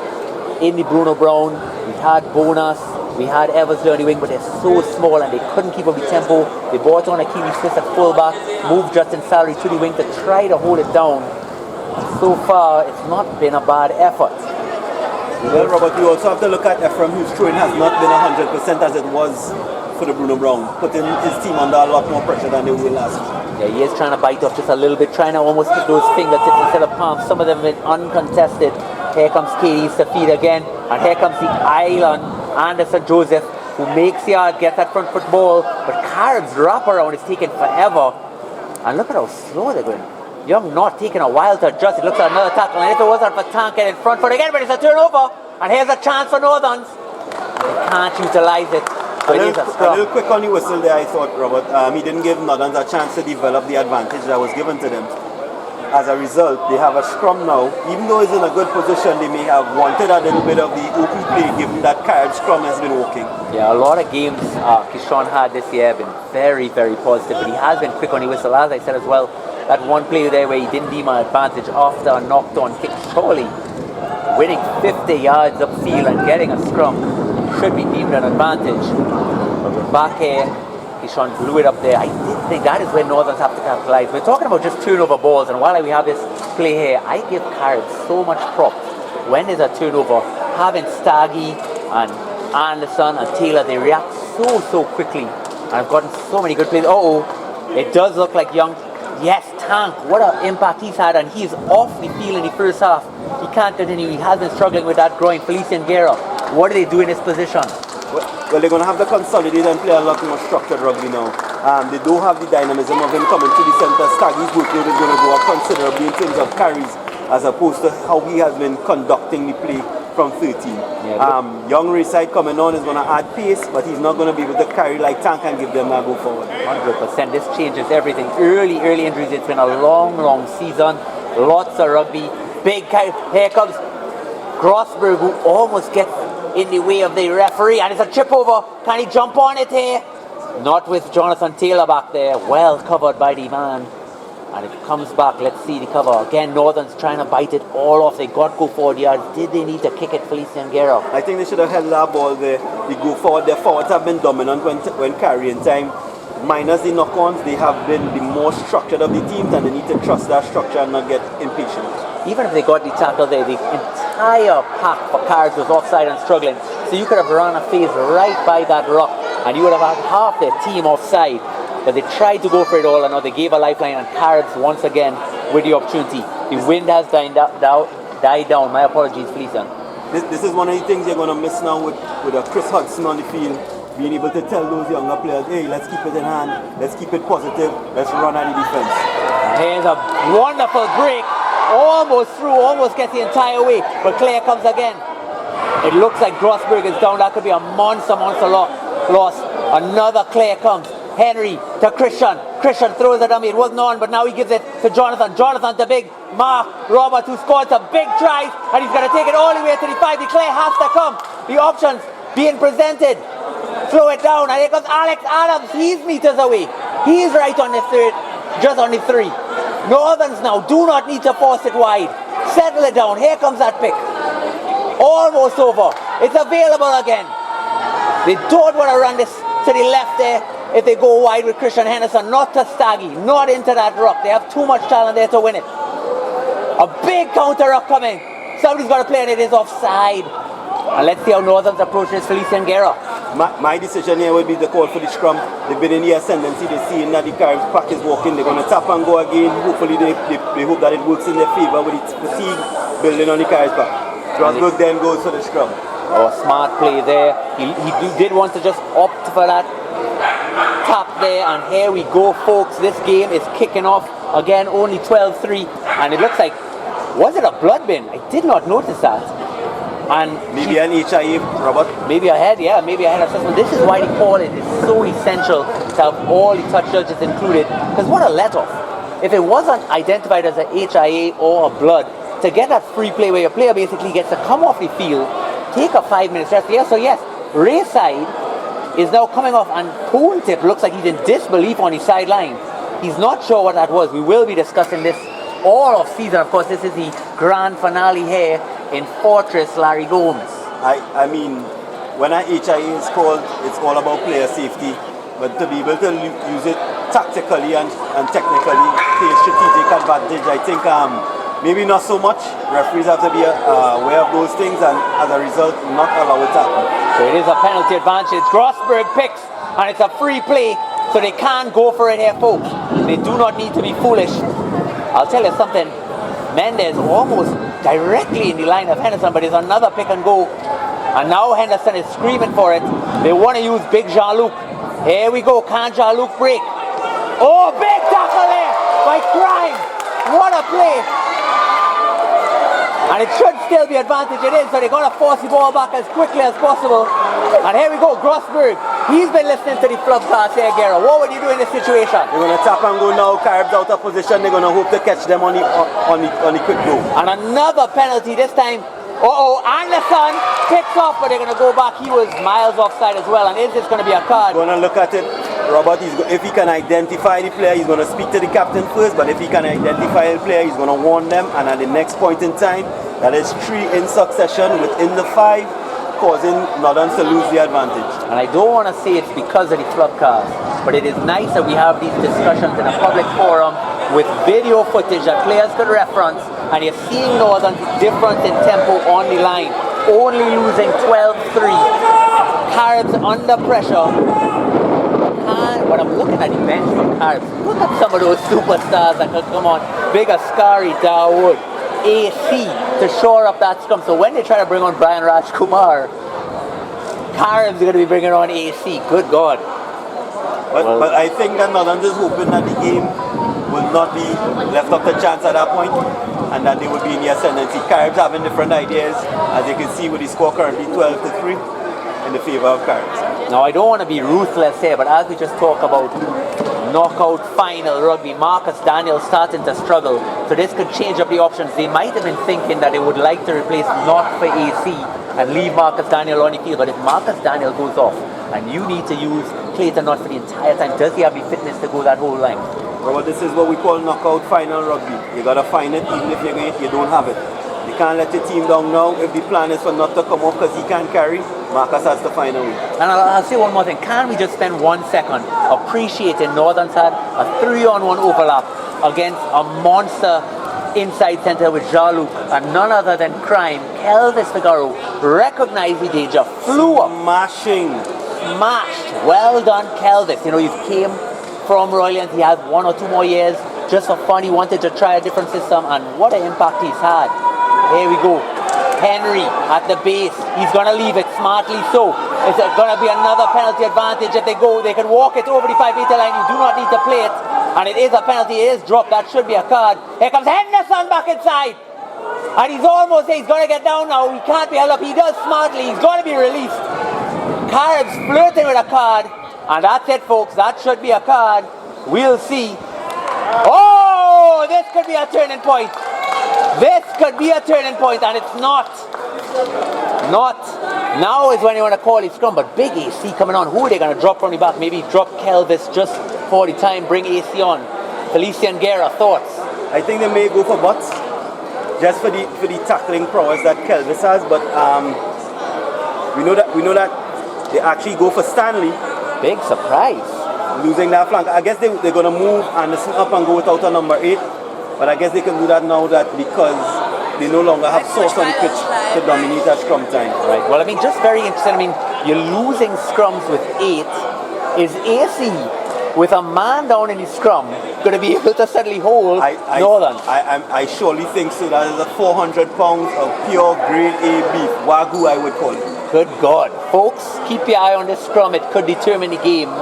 In the Bruno Brown, we had Bonus, We had Eversley on the wing, but they're so small and they couldn't keep up with tempo. They brought on a Kiwi Swiss at fullback, moved Justin Salary to the wing to try to hold it down. And so far, it's not been a bad effort. Well, Robert, you also have to look at Ephraim, whose throwing has not been 100% as it was for the Bruno Brown, putting his team under a lot more pressure than they were last week. Yeah, he is trying to bite off just a little bit, trying to almost get those fingertips instead of palms. Some of them have been uncontested. Here comes Katie's to feed again, and here comes the island, Anderson Joseph, who makes yard, gets that front foot ball, but Caribs wrap around is taking forever. And look at how slow they're going. Young not taking a while to adjust. It looks like another tackle, and if it wasn't for Tank in front foot again, but it's a turnover, and here's a chance for Northerns. They can't utilize it. So a little quick on the whistle there, I thought, Robert. He didn't give Northerns a chance to develop the advantage that was given to them. As a result, they have a scrum now. Even though he's in a good position, they may have wanted a little bit of the open play, given that Caribs scrum has been working. Yeah, a lot of games Kishon had this year have been very, very positive, but he has been quick on the whistle, as I said as well. That one play there where he didn't deem an advantage after a knocked on kick, surely winning 50 yards upfield and getting a scrum should be deemed an advantage. But we're back here. Kishon blew it up there. I did think that is where Northerns have to capitalize. We're talking about just turnover balls, and while we have this play here, I give Caribs so much props. When there's a turnover, having Staggy and Anderson and Taylor, they react so quickly. And I've gotten so many good plays. It does look like Young. Yes, Tank, what an impact he's had, and he's off the field in the first half. He can't continue. He has been struggling with that groin. Felician Guerra, what do they do in this position? Well, they're going to have to consolidate and play a lot more structured rugby now. They do have the dynamism of him coming to the centre. Staggy's workload is going to go up considerably in terms of carries, as opposed to how he has been conducting the play from 13. Yeah, Young Rayside coming on is going to add pace, but he's not going to be able to carry like Tank and give them a go forward. 100%. This changes everything. Early injuries. It's been a long season. Lots of rugby. Big carry. Here comes Grossberg, who almost gets in the way of the referee, and it's a chip over. Can he jump on it here? Not with Jonathan Taylor back there. Well covered by the man. And it comes back. Let's see the cover. Again, Northern's trying to bite it all off. They got go forward yards. Did they need to kick it, Felician Guerra? I think they should have held that ball there. They go forward. Their forwards have been dominant when carrying time. Minus the knock-ons, they have been the more structured of the teams, and they need to trust that structure and not get impatient. Even if they got the tackle there, the entire pack for Caribs was offside and struggling. So you could have run a phase right by that rock, and you would have had half their team offside. But they tried to go for it all, and now they gave a lifeline, and Caribs once again with the opportunity. The wind has died down. My apologies, Felician. This is one of the things you're going to miss now with Chris Hudson on the field. Being able to tell those younger players, hey, let's keep it in hand, let's keep it positive, let's run at the defense. Here's a wonderful break. Almost through, almost gets the entire way, but Claire comes again. It looks like Grossberg is down. That could be a monster loss. Another Claire comes. Henry to Christian. Christian throws it on me. It wasn't on, but now he gives it to Jonathan. Jonathan to big Mark Roberts, who scored some big tries, and he's going to take it all the way to the 5. The Claire has to come. The options being presented. Throw it down, and here comes Alex Adams. He's meters away. He's right on the third, just on the 3. Northerns now do not need to force it wide. Settle it down. Here comes that pick. Almost over. It's available again. They don't want to run this to the left there if they go wide with Christian Henderson. Not to Staggy. Not into that ruck. They have too much talent there to win it. A big counter ruck coming. Somebody's got to play, and it is offside. And let's see how Northern's approach this Felician Guerra. My decision here would be to call for the scrum. They've been in the ascendancy. They're seeing that the Caribs pack is walking. They're going to tap and go again. Hopefully they hope that it works in their favour with the fatigue building on the Caribs pack. Strasbourg then goes for the scrum. Oh, smart play there. He did want to just opt for that tap there. And here we go, folks. This game is kicking off. Again, only 12-3. And it looks like, was it a blood bin? I did not notice that. And maybe an HIA, Robert? Maybe I had assessment. This is why the call is so essential to have all the touch judges included. Because what a let-off. If it wasn't identified as a HIA or a blood, to get that free play where your player basically gets to come off the field, take a 5-minute rest. Yeah, so yes, Rayside is now coming off, and Poon-Tip looks like he's in disbelief on his sideline. He's not sure what that was. We will be discussing this all of season. Of course, this is the grand finale here in Fortress Larry Gomes. I mean, when an HIA is called, it's all about player safety. But to be able to use it tactically and technically, take strategic advantage, I think maybe not so much. Referees have to be aware of those things and as a result not allow it to happen. So it is a penalty advantage. Grossberg picks and it's a free play, so they can't go for it here, folks. They do not need to be foolish. I'll tell you something, Mendes almost directly in the line of Henderson, but it's another pick and go. And now Henderson is screaming for it. They want to use big Jean-Luc. Here we go, can Jean-Luc break? Oh, big tackle there by Crime. What a play. And it should still be advantage, it is, so they're going to force the ball back as quickly as possible. And here we go, Grossberg. He's been listening to the Flub pass here, Guerra. What would you do in this situation? They're going to tap and go now, Caribs out of position. They're going to hope to catch them on the quick go. And another penalty this time. Anderson picks off, but they're going to go back. He was miles offside as well. And is this going to be a card? Going to look at it. Robert, if he can identify the player, he's going to speak to the captain first. But if he can identify the player, he's going to warn them. And at the next point in time, that is 3 in succession within the 5, causing Northern to lose the advantage. And I don't want to say it's because of the Flub cars, but it is nice that we have these discussions in a public forum with video footage that players could reference, and you're seeing Northern difference in tempo on the line, only losing 12-3. Caribs under pressure. But I'm looking at the bench for Caribs. Look at some of those superstars that could come on. Big Askari, Dawood, AC to shore up that scrum. So when they try to bring on Brian Rajkumar, Caribs are going to be bringing on AC. Good God. But I think that Northern is hoping that the game will not be left up to chance at that point and that they will be in the ascendancy. Caribs having different ideas, as you can see with the score currently 12-3 in the favor of Caribs. Now I don't want to be ruthless here, but as we just talk about knockout final rugby, Marcus Daniel starting to struggle, so this could change up the options. They might have been thinking that they would like to replace Knott for AC and leave Marcus Daniel on the field, but if Marcus Daniel goes off and you need to use Clayton Knott for the entire time, does he have the fitness to go that whole line? Well, this is what we call knockout final rugby. You got to find it even if you don't have it. You can't let your team down now. If the plan is for Knott to come off because he can't carry, Marcus has to find a way. And I'll say one more thing. Can we just spend 1 second appreciating Northern's had a 3-on-1 overlap against a monster inside centre with Jean-Luc and none other than Crime. Kelvis Figaro recognized the danger, flew up. Smashed. Well done, Kelvis. You know, he came from Royland. He has 1 or 2 more years. Just for fun, he wanted to try a different system, and what an impact he's had. Here we go. Henry at the base. He's going to leave it smartly so. It's going to be another penalty advantage. If they go, they can walk it over the 5-meter line. You do not need to play it. And it is a penalty. It is dropped. That should be a card. Here comes Henderson back inside. And he's almost there. He's going to get down now. He can't be held up. He does smartly. He's going to be released. Caribs flirting with a card. And that's it, folks. That should be a card. We'll see. Oh, this could be a turning point. This could be a turning point, and it's not. Now is when you want to call it scrum, but big AC coming on. Who are they going to drop from the back? Maybe drop Kelvis just for the time, bring AC on. Felician, Guerra, thoughts? I think they may go for butts, just for the tackling prowess that Kelvis has, but we know that they actually go for Stanley. Big surprise. Losing that flank. I guess they're going to move Anderson up and go without a number 8. But I guess they can do that now that because they no longer have source on the pitch to dominate at scrum time. Right. Well, I mean, just very interesting. I mean, you're losing scrums with 8. Is AC with a man down in the scrum going to be able to suddenly hold Northern? I surely think so. That is a 400 pounds of pure grade A beef. Wagyu, I would call it. Good God. Folks, keep your eye on this scrum. It could determine the game.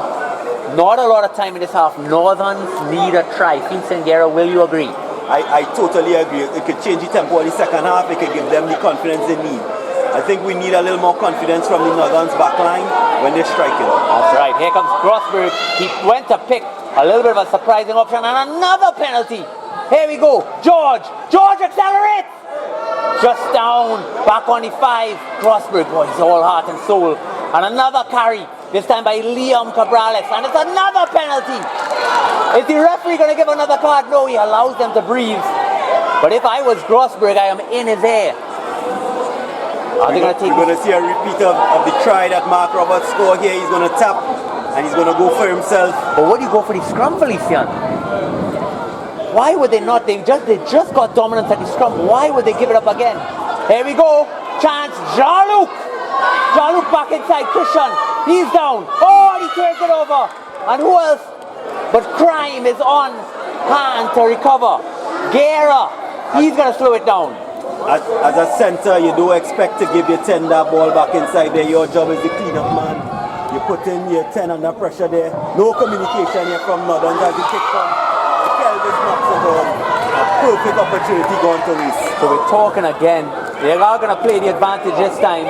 Not a lot of time in this half. Northerns need a try. Felician, Guerra, will you agree? I totally agree. It could change the tempo of the second half. It could give them the confidence they need. I think we need a little more confidence from the Northern's back line when they're striking. That's right. Here comes Grossberg. He went to pick a little bit of a surprising option and another penalty. Here we go. George accelerates. Just down. Back on the 5. Grossberg, boy, he's all heart and soul. And another carry. This time by Liam Cabrales. And it's another penalty. Is the referee going to give another card? No, he allows them to breathe. But if I was Grossberg, I am in his ear. Are they going to take? We're going to see a repeat of the try that Mark Roberts scored here. He's going to tap and he's going to go for himself. But what do you go for the scrum, Felician? Why would they not? They just got dominance at the scrum. Why would they give it up again? Here we go. Chance. Jean-Luc. Jean-Luc back inside. Christian. He's down. Oh, and he takes it over. And who else? But Crime is on hand to recover. Guerra. He's going to slow it down. As a centre, you don't expect to give your 10 that ball back inside there. Your job is the clean-up man. You put in your 10 under pressure there. No communication here from Northern as the kick from Caribs knocks it home. A perfect opportunity going to waste. So we're talking again. They are going to play the advantage this time.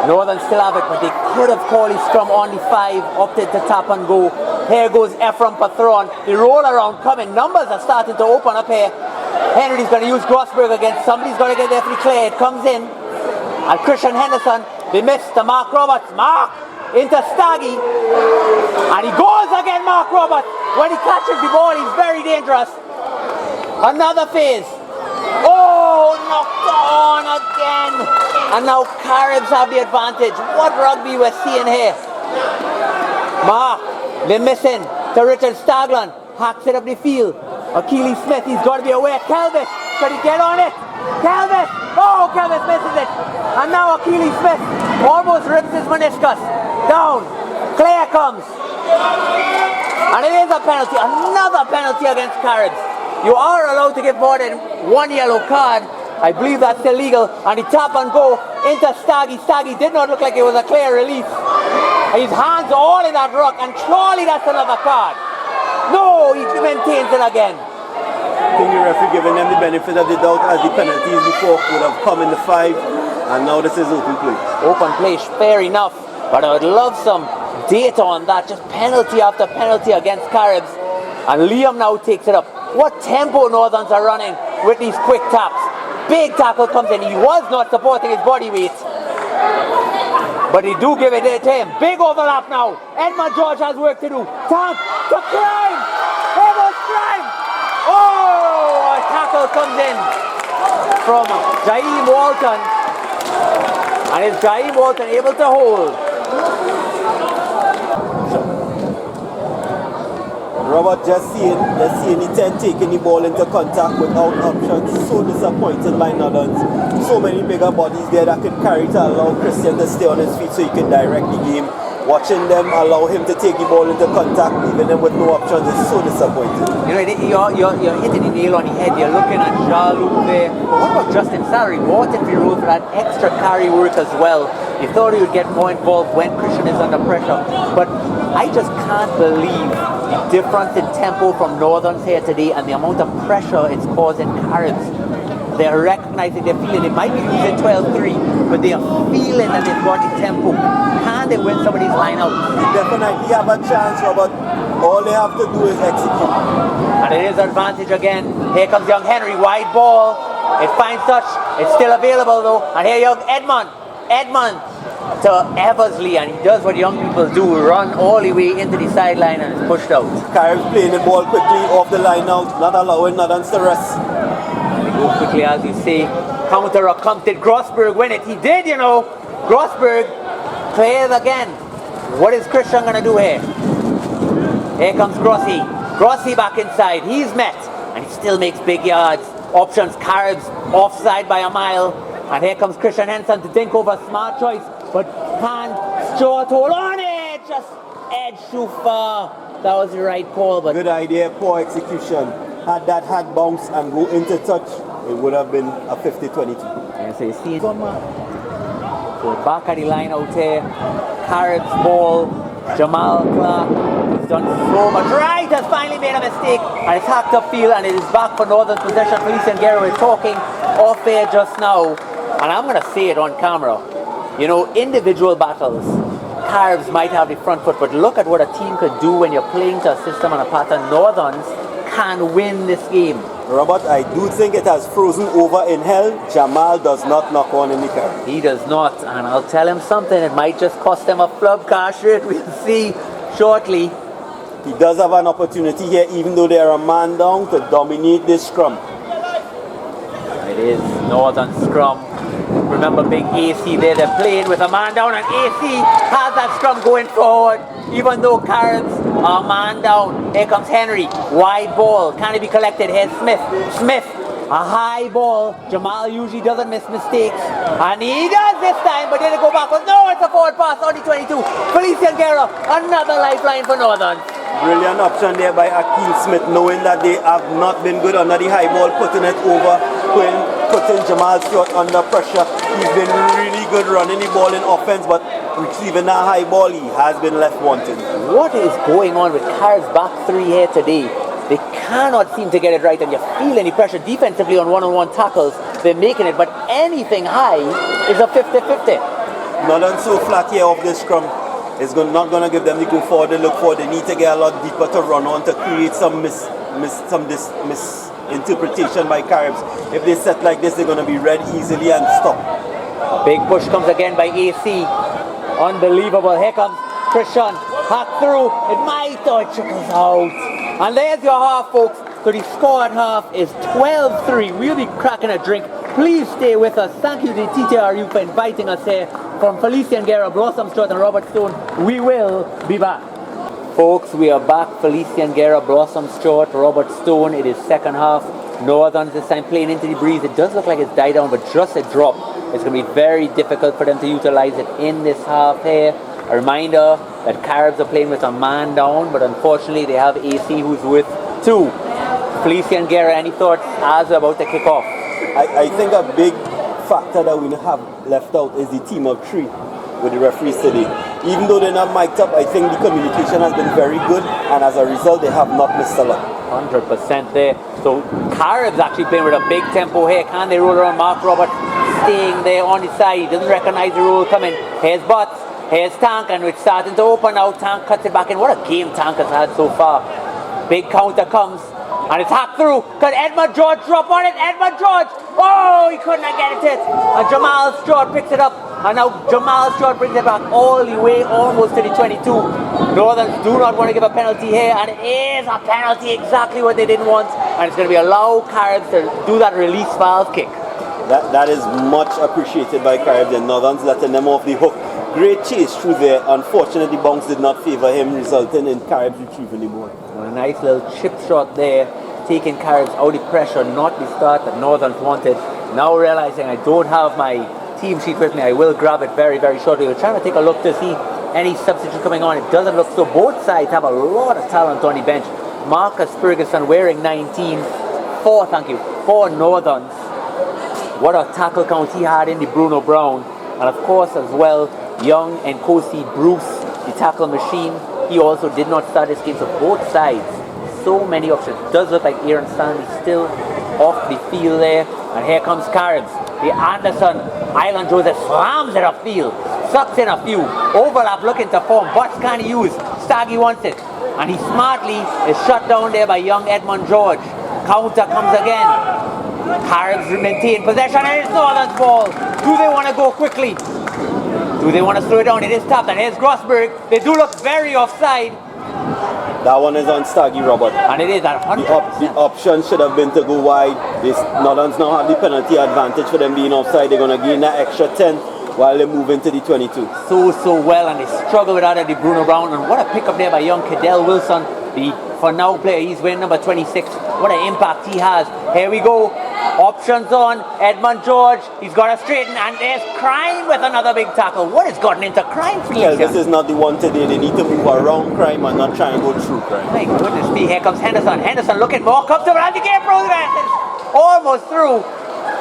Northern still have it, but they could have called his scrum on the 5, opted to tap and go. Here goes Ephraim Patron. The roll around coming. Numbers are starting to open up here. Henry's going to use Grossberg again. Somebody's going to get there for the clear. It comes in. And Christian Henderson, they missed to Mark Roberts. Mark into Staggy. And he goes again, Mark Roberts. When he catches the ball, he's very dangerous. Another phase. Oh, knocked on again. And now Caribs have the advantage. What rugby we're seeing here. Mark, they're missing to Richard Staglan. Hacks it up the field. Achilles Smith, he's got to be aware. Kelvis, can he get on it? Kelvis! Oh, Kelvis misses it. And now Achilles Smith almost rips his meniscus. Down. Claire comes. And it is a penalty. Another penalty against Caribs. You are allowed to give more than 1 yellow card. I believe that's illegal. And he tap and go into Staggy. Staggy did not look like it was a clear release. His hands are all in that ruck. And surely that's another card. No, he maintains it again. I think the referee giving them the benefit of the doubt as the penalties before would have come in the 5, and now this is open play. Open play, fair enough, but I would love some data on that. Just penalty after penalty against Caribs, and Liam now takes it up. What tempo Northerns are running with these quick taps. Big tackle comes in. He was not supporting his body weight, but they do give it to him. Big overlap now. Edmund George has work to do. Tank to Crime. Here goes Crime. Oh, a tackle comes in from Jaheim Walton. And is Jaheim Walton able to hold? Robert just seeing the 10 taking the ball into contact without options. So disappointed by Northerns. So many bigger bodies there that could carry to allow Christian to stay on his feet so he can direct the game. Watching them allow him to take the ball into contact, leaving them with no options, is so disappointing. You know, you're hitting the nail on the head. You're looking at Jean-Luc there. But what about Justin Salary? What if he rolled for that extra carry work as well? You thought he would get more involved when Christian is under pressure. But I just can't believe the difference in tempo from Northerns here today and the amount of pressure it's causing Caribs. They're recognizing, they're feeling, they might be losing 12-3, but they are feeling that they've got the tempo. Can they win somebody's line out? They definitely have a chance, Robert. All they have to do is execute. And it is advantage again. Here comes young Henry, wide ball. It finds touch. It's still available though. And here young Edmund to Eversley, and he does what young people do, run all the way into the sideline and is pushed out. Caribs playing the ball quickly off the line out, not allowing Northerns to rest. Go quickly, as you say. Counter or come. Did Grossberg win it? He did, you know. Grossberg clears again. What is Christian going to do here? Here comes Grossi. Grossi back inside. He's met. And he still makes big yards. Options, Caribs offside by a mile. And here comes Christian Henson to think over. Smart choice. But can Stewart hold on it? Just edge too far. That was the right call. But good idea, poor execution. Had that had bounce and go into touch, it would have been a 50-22. Yeah, so you see it. So back at the line out here. Caribs ball. Jamal Clark has done so much. Right, has finally made a mistake. And it's hacked upfield and it is back for Northern possession. Felician and Guerra were talking off there just now. And I'm going to say it on camera. You know, individual battles, Caribs might have the front foot, but look at what a team could do when you're playing to a system and a pattern. Northerns can win this game. Robert, I do think it has frozen over in hell. Jamal does not knock on in the car. He does not, and I'll tell him something. It might just cost him a Flub car shirt. We'll see shortly. He does have an opportunity here, even though they are a man down, to dominate this scrum. It is Northern scrum. Remember big AC there, they're playing with a man down, and AC has that scrum going forward, even though Caribs are man down. Here comes Henry, wide ball, can it be collected? Here's Smith, a high ball. Jamal usually doesn't miss mistakes, and he does this time, but did it go backwards? No, it's a forward pass, only 22. Felician Guerra, another lifeline for Northern. Brilliant option there by Akil Smith, knowing that they have not been good under the high ball, putting it over, putting Jamal Stewart under pressure. He's been really good running the ball in offense, but receiving that high ball, he has been left wanting. What is going on with Caribs back three here today? They cannot seem to get it right, and you feel any pressure defensively on one-on-one tackles. They're making it, but anything high is a 50-50. Not on so flat here off this scrum. It's not going to give them the go forward they look for. They need to get a lot deeper to run on to create some misinterpretation by Caribs. If they set like this, they're going to be read easily and stop. Big push comes again by AC. Unbelievable. Here comes Christian. Hack through. It might, though it trickles out. And there's your half, folks. So the score at half is 12-3. We'll be cracking a drink. Please stay with us. Thank you to TTRU for inviting us here. From Felician Guerra, Blossom Stewart and Robert Stone, we will be back. Folks, we are back. Felician Guerra, Blossom Stewart, Robert Stone. It is second half. Northerns this time playing into the breeze. It does look like it's died down, but just a drop. It's going to be very difficult for them to utilize it in this half here. A reminder that Caribs are playing with a man down, but unfortunately they have AC who's with two. Felician Guerra, any thoughts as we're about to kick off? I think a big factor that we have left out is the team of three with the referees today. Even though they're not mic'd up, I think the communication has been very good, and as a result they have not missed a lot. 100% there. So Caribs actually playing with a big tempo here. Can they roll around? Mark Roberts staying there on the side. He doesn't recognize the roll coming. Here's Butts. Here's Tank, and it's starting to open now. Tank cuts it back in. What a game Tank has had so far. Big counter comes. And it's hacked through. Could Edmund George drop on it? Edmund George! Oh, he could not get it hit. And Jamal Stewart picks it up. And now Jamal Stewart brings it back all the way almost to the 22. Northerns do not want to give a penalty here. And it is a penalty, exactly what they didn't want. And it's going to be allow Caribs to do that release valve kick. That is much appreciated by Caribs and Northerns, letting them off the hook. Great chase through there. Unfortunately, the bounce did not favour him, resulting in Caribs retrieving the ball. A nice little chip shot there, taking Caribs out of pressure, not the start that Northern wanted. Now realizing I don't have my team sheet with me, I will grab it very, very shortly. We're trying to take a look to see any substitution coming on. It doesn't look so. Both sides have a lot of talent on the bench. Marcus Ferguson wearing 19 for Northerns. What a tackle count he had in the Bruno Brown. And of course as well, Young and Kosi Bruce, the tackle machine. He also did not start this game, so both sides, so many options. It does look like Aaron Stanley still off the field there. And here comes Caribs. The Anderson Island Joseph slams it upfield, sucks in a few, overlap looking to form, Butts can't use, Staggy wants it. And he smartly is shut down there by young Edmund George. Counter comes again. Caribs maintain possession, and it's Northern's ball. Do they want to go quickly? Do they want to slow it down? It is tough. And here's Grossberg. They do look very offside. That one is on Staggy, Robert. And it is at 100%. The option should have been to go wide. Northerns now have the penalty advantage for them being offside. They're going to gain that extra 10 while they move into the 22. So well, and they struggle with that at the Bruno Brown. And what a pickup there by young Cadell Wilson, the for now player. He's wearing number 26. What an impact he has. Here we go. Options on Edmund George. He's got a straighten, and there's Crime with another big tackle. What has gotten into Crime, Felician? Well, this is not the one today. They need to move around Crime and not try and go through Crime. My goodness me, here comes Henderson. Henderson looking more comfortable, and the game progresses. Almost through.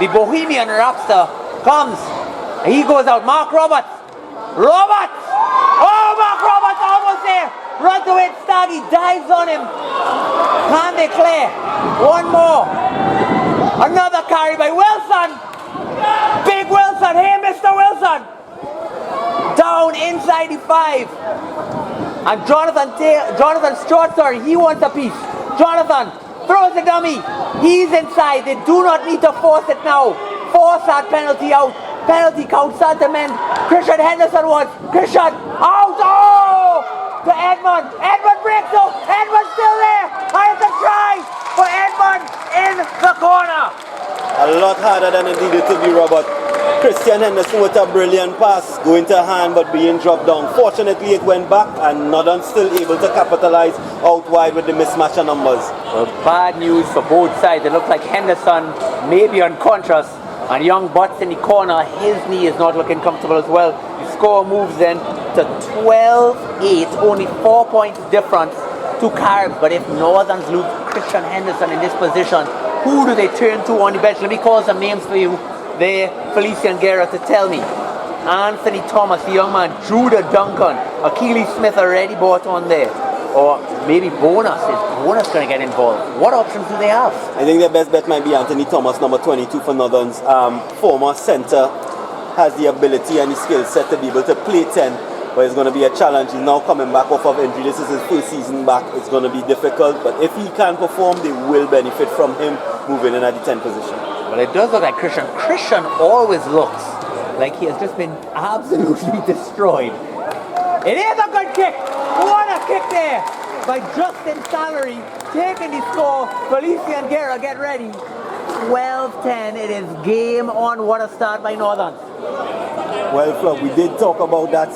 The Bohemian Rapster comes. He goes out. Mark Roberts. Roberts! Oh, Mark Roberts almost there. Run to it. Staggy dives on him. Can they clear? One more. Another carry by Wilson. Big Wilson. Hey, Mr. Wilson. Down inside the 5. And Jonathan Stewart, sorry, he wants a piece. Jonathan throws the dummy. He's inside. They do not need to force it now. Force that penalty out. Penalty count start to mend. Christian Henderson wants. Christian out. Oh! To Edmund. Edmund breaks out. Edmund still there. And it's a try for Edmund in the corner. A lot harder than it needed to be, Robert. Christian Henderson with a brilliant pass, going to hand but being dropped down. Fortunately, it went back and Northern still able to capitalize out wide with the mismatch of numbers. Well, bad news for both sides. It looks like Henderson may be unconscious, and young Butts in the corner, his knee is not looking comfortable as well. The score moves then to 12-8, only 4 points difference to Caribs. But if Northerns lose Christian Henderson in this position, who do they turn to on the bench? Let me call some names for you there, Felician Guerra, to tell me. Anthony Thomas, the young man, Judah Duncan, Achilles Smith already bought on there. Or maybe Bonus. Is Bonus going to get involved? What options do they have? I think their best bet might be Anthony Thomas, number 22 for Northern's. Former centre, has the ability and the skill set to be able to play 10. But it's going to be a challenge. He's now coming back off of injury. This is his first season back. It's going to be difficult. But if he can perform, they will benefit from him moving in at the 10 position. Well, it does look like Christian. Christian always looks like he has just been absolutely destroyed. It is a good kick. What a kick there by Justin Salary, taking the score. Felician Guerra, get ready. 12-10. It is game on. What a start by Northern. Well, Flub, we did talk about that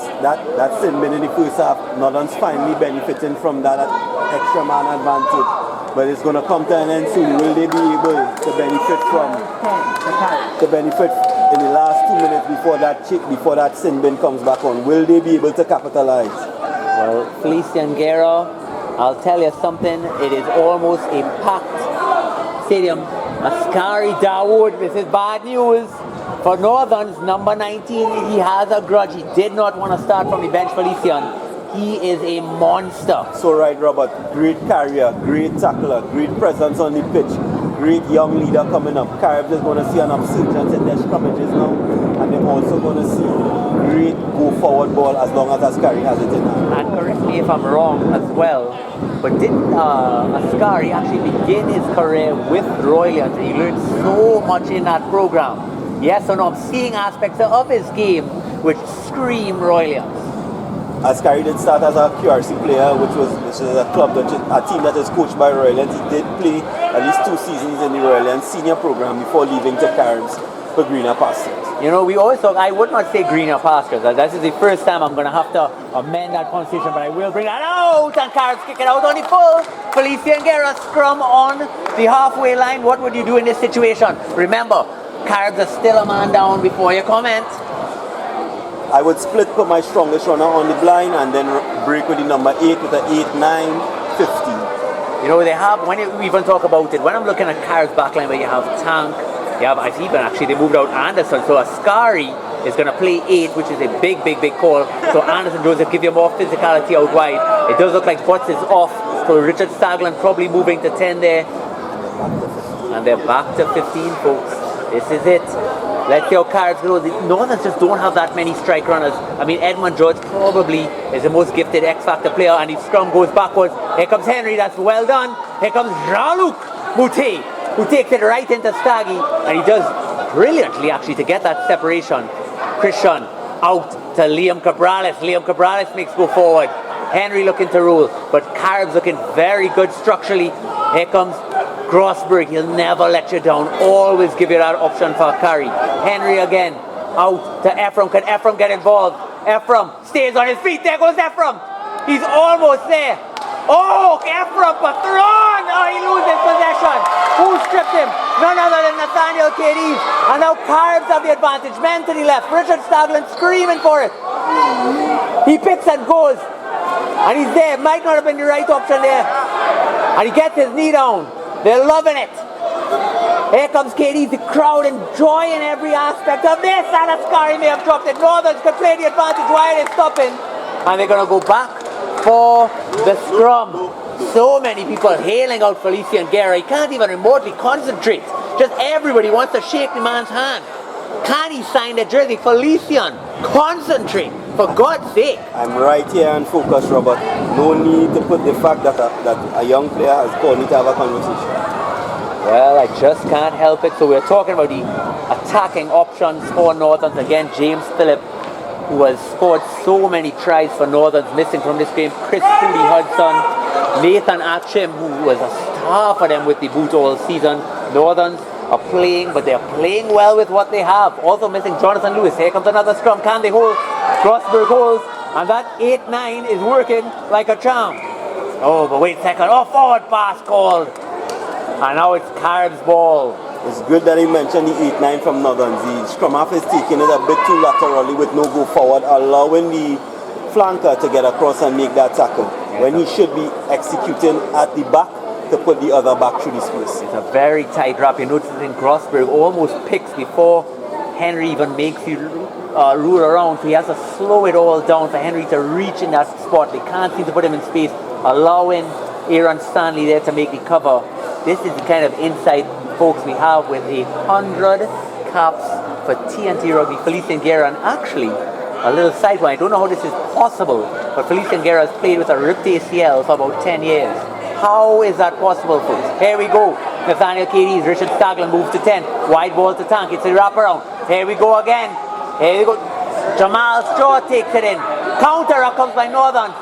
sin bin in the first half. Northern's finally benefiting from that extra man advantage. But it's going to come to an end soon. Will they be able to benefit in the last 2 minutes before that sin bin comes back on? Will they be able to capitalize? Well, Felician Guerra, I'll tell you something. It is almost a packed stadium. Askari Dawood, this is bad news for Northern's number 19. He has a grudge. He did not want to start from the bench, Felician. He is a monster. So right, Robert. Great carrier, great tackler, great presence on the pitch, great young leader coming up. Caribs is going to see an upsurgence in their scrummages now, and they're also going to see great go-forward ball as long as Askari has it in hand. And correct me if I'm wrong as well, but didn't Askari actually begin his career with Royals? He learned so much in that program. Yes or no? I'm seeing aspects of his game which scream Royals. Askari did start as a QRC player, which is a club a team that is coached by Royals. He did play at least 2 seasons in the Royals senior program before leaving to Caribs for greener pastures. You know, we always talk, I would not say greener pastures. This is the first time I'm going to have to amend that conversation, but I will bring that out, and Caribs kick it out on the full. Felician Guerra scrum on the halfway line. What would you do in this situation? Remember, Caribs are still a man down before you comment. I would put my strongest runner on the blind and then break with the number 8 with an 8, 9, 15. You know, they have, when you even talk about it, when I'm looking at Caribs backline where you have Tank, you have, I see even actually they moved out Anderson, so Askari is going to play 8, which is a big call. So Anderson, Joseph give you more physicality out wide. It does look like Butts is off, so Richard Stagland probably moving to 10 there. And they're back to 15, folks. This is it. Let's see how Caribs go. The Northerns just don't have that many strike runners. I mean, Edmund George probably is the most gifted X-Factor player, and the scrum goes backwards. Here comes Henry, that's well done. Here comes Jean-Luc Moutet, who takes it right into Staggy, and he does brilliantly actually to get that separation. Christian out to Liam Cabrales. Liam Cabrales makes go forward. Henry looking to rule, but Caribs looking very good structurally. Here comes Grossberg, he'll never let you down. Always give you that option for a carry. Henry again, out to Ephraim. Can Ephraim get involved? Ephraim stays on his feet. There goes Ephraim. He's almost there. Oh, Ephraim, but thrown! Oh, he loses possession. Who stripped him? None other than Nathaniel Cadiz. And now Caribs have the advantage. Men to the left. Richard Stagland screaming for it. He picks and goes. And he's there. Might not have been the right option there. And he gets his knee down. They're loving it. Here comes Katie, the crowd enjoying every aspect of this. And Askari may have dropped it. Northerns could play the advantage while it's stopping. And they're going to go back for the scrum. So many people hailing out Felician Guerra. He can't even remotely concentrate. Just everybody wants to shake the man's hand. Can he sign the jersey? Felician, concentrate. For God's sake. I'm right here and focused, Robert. No need to put the fact that a young player has called me to have a conversation. Well, I just can't help it. So we're talking about the attacking options for Northerns. Again, James Phillip, who has scored so many tries for Northerns, missing from this game. Chris Cooley Hudson, Nathan Atchim, who was a star for them with the boot all season. Northerns are playing, but they're playing well with what they have. Also missing Jonathan Lewis. Here comes another scrum. Can they hold? Grossberg holds, and that 8-9 is working like a charm. Oh, but wait a second. Oh, forward pass called. And now it's Caribs ball. It's good that he mentioned the 8-9 from Northern. The scrum half is taking it a bit too laterally with no go forward, allowing the flanker to get across and make that tackle, when he should be executing at the back to put the other back through the space. It's a very tight wrap. You notice in Grossberg almost picks before Henry even makes the route around, so he has to slow it all down for Henry to reach in that spot. They can't seem to put him in space, allowing Aaron Stanley there to make the cover. This is the kind of insight, folks, we have with 100 caps for TNT Rugby. Felician Guerra, and actually, a little sidebar, I don't know how this is possible, but Felician Guerra has played with a ripped ACL for about 10 years. How is that possible, folks? Here we go. Nathaniel Cadiz, Richard Stagland moves to 10. Wide ball to Tank. It's a wraparound. Here we go again. Here we go. Jamal Stewart takes it in. Counter comes by Northern.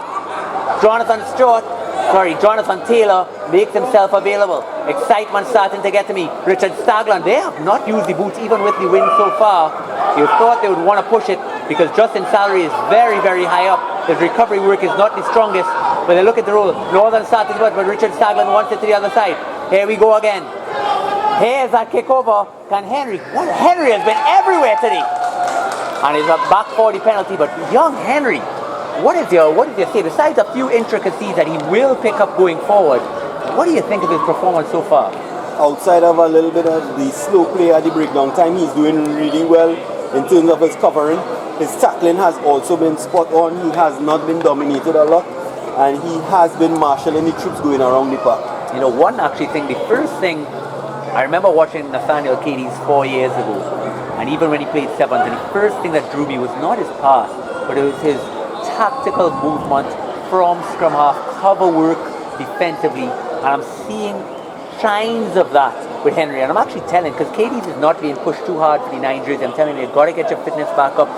Jonathan Taylor makes himself available. Excitement starting to get to me. Richard Stagland, they have not used the boots even with the win so far. You thought they would want to push it because Justin Salary is very, very high up. His recovery work is not the strongest. But they look at the roll. Northern started but Richard Stagland wants it to the other side. Here we go again. Here's that kick over. Can Henry? Henry has been everywhere today. And he's a back for the penalty, but young Henry, what is your say? Besides a few intricacies that he will pick up going forward, what do you think of his performance so far? Outside of a little bit of the slow play at the breakdown time, he's doing really well in terms of his covering. His tackling has also been spot on. He has not been dominated a lot, and he has been marshalling the troops going around the park. You know, one actually thing, the first thing, I remember watching Nathaniel Cadiz 4 years ago, and even when he played sevens, and the first thing that drew me was not his pass, but it was his tactical movement from scrum half, cover work defensively, and I'm seeing signs of that with Henry, and I'm actually telling, because Cadiz is not being pushed too hard for the 9 jersey, I'm telling you, you've got to get your fitness back up,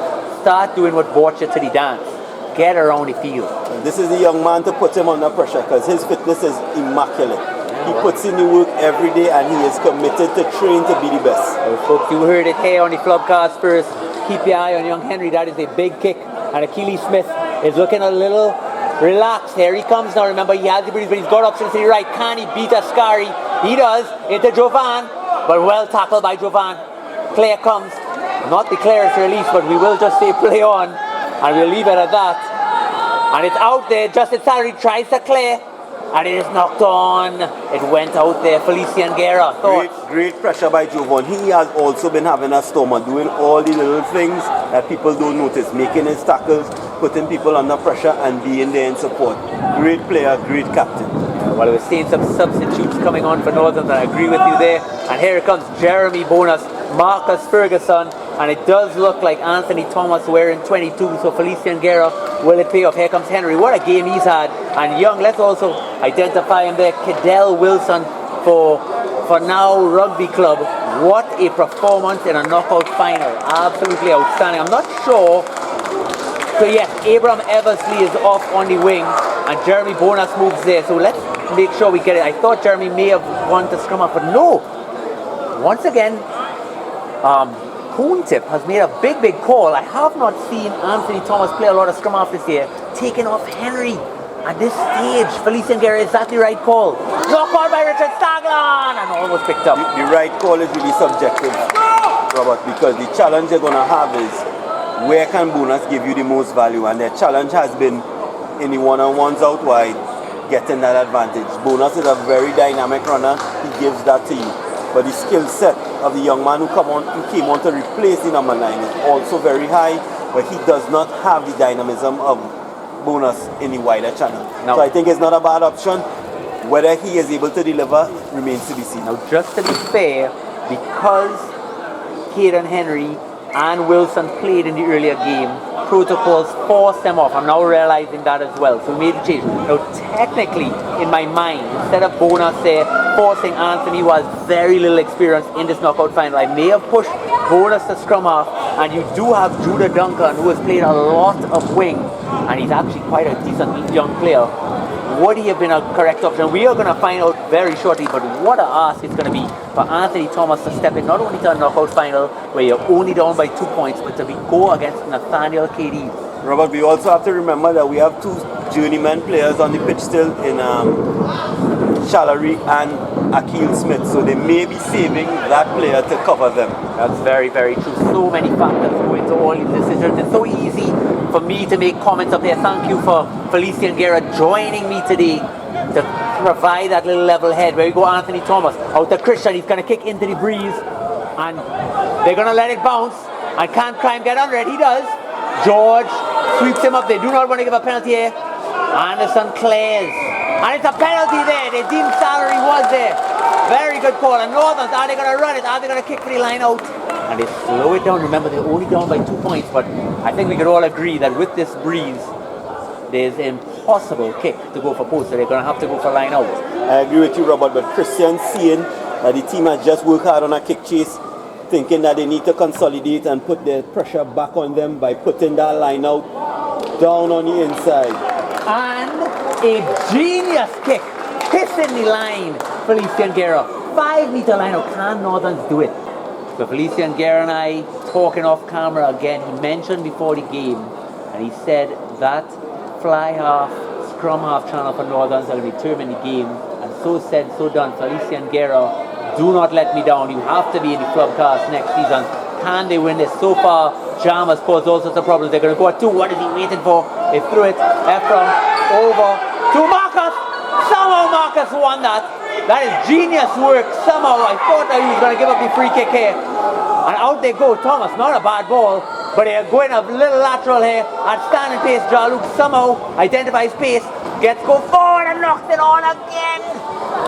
start doing what brought you to the dance, get around the field. This is the young man to put him under pressure, because his fitness is immaculate. He puts in the work every day, and he is committed to train to be the best. Well, folks, you heard it here on the Flubcast first. Keep your eye on young Henry. That is a big kick, and Achilles Smith is looking a little relaxed. Here he comes now. Remember, he has the breeze, but he's got options to the right. Can he beat Ascari? He does. Into Jovan, but well tackled by Jovan. Claire comes. Not the clearest release, but we will just say play on, and we'll leave it at that. And it's out there. Justin Salary tries to clear, and it is knocked on. It went out there. Felician Guerra. Great pressure by Jovan. He has also been having a storm and doing all the little things that people don't notice, making his tackles, putting people under pressure, and being there in support. Great player, great captain. Well, I was seeing some substitutes coming on for Northern, and I agree with you there. And here comes Jeremy Bonus, Marcus Ferguson, and it does look like Anthony Thomas wearing 22, so Felician Guerra, will it pay off? Here comes Henry. What a game he's had. And young, let's also identify him there, Cadell Wilson for Now Rugby Club. What a performance in a knockout final. Absolutely outstanding. I'm not sure. So yes, Abraham Eversley is off on the wing, and Jeremy Bonus moves there. So let's make sure we get it. I thought Jeremy may have won to scrum up, but no. Once again, Poontip has made a big call. I have not seen Anthony Thomas play a lot of scrum half this year, taking off Henry. At this stage, Felician Guerra is that the right call? No call by Richard Stagland, and almost picked up. The right call is really subjective, Robert, because the challenge they're going to have is where can Bonus give you the most value, and their challenge has been in the one-on-ones out wide, getting that advantage. Bonus is a very dynamic runner, he gives that to you. But the skill set of the young man who came on to replace the number 9 is also very high, but he does not have the dynamism of Bonus in the wider channel. No. So I think it's not a bad option. Whether he is able to deliver remains to be seen. Now, just to be fair, because Caden Henry and Wilson played in the earlier game, protocols forced them off. I'm now realizing that as well. So we made the change. Now, technically, in my mind, instead of Bonus there forcing Anthony, who has very little experience in this knockout final, I may have pushed Bonus to scrum half, and you do have Judah Duncan, who has played a lot of wing, and he's actually quite a decent young player. would he have been a correct option? We are going to find out very shortly, but what a ask it's going to be for Anthony Thomas to step in, not only to a knockout final where you're only down by 2 points, but to go against Nathaniel Caribs. Robert, we also have to remember that we have two journeyman players on the pitch still in Shallery and Akil Smith, so they may be saving that player to cover them. That's very, very true. So many factors go into all these decisions. It's so easy for me to make comments up here. Thank you for Felician Guerra joining me today to provide that little level head. Where you go, Anthony Thomas out to Christian. He's going to kick into the breeze, and they're going to let it bounce. And can't Crime get under it? He does. George sweeps him up. They do not want to give a penalty here. Anderson clears. And it's a penalty there. They deemed Salary was there. Very good call. And Northerns, are they going to run it? Are they going to kick the line out? And they slow it down. Remember, they're only down by 2 points. But I think we could all agree that with this breeze, there's an impossible kick to go for post. So they're going to have to go for line out. I agree with you, Robert. But Christian seeing that the team has just worked hard on a kick chase, thinking that they need to consolidate and put their pressure back on them by putting that line out down on the inside. And a genius kick, pissing the line, Felician Guerra. 5 meter line out, can Northerns do it? So Felician Guerra and I talking off camera again. He mentioned before the game, and he said that fly half, scrum half channel for Northerns are going to determine the game. And so said, so done. Felician Guerra, do not let me down. You have to be in the Flub cast next season. Can they win this? So far, Jam has caused all sorts of problems. They're going to go at 2. What is he waiting for? They threw it. Ephraim over to Marcus. Somehow Marcus won that. That is genius work. Somehow I thought that he was going to give up the free kick here. And out they go. Thomas, not a bad ball, but they're going a little lateral here at standing pace. Jaluk somehow identifies pace, gets go forward and knocks it on again.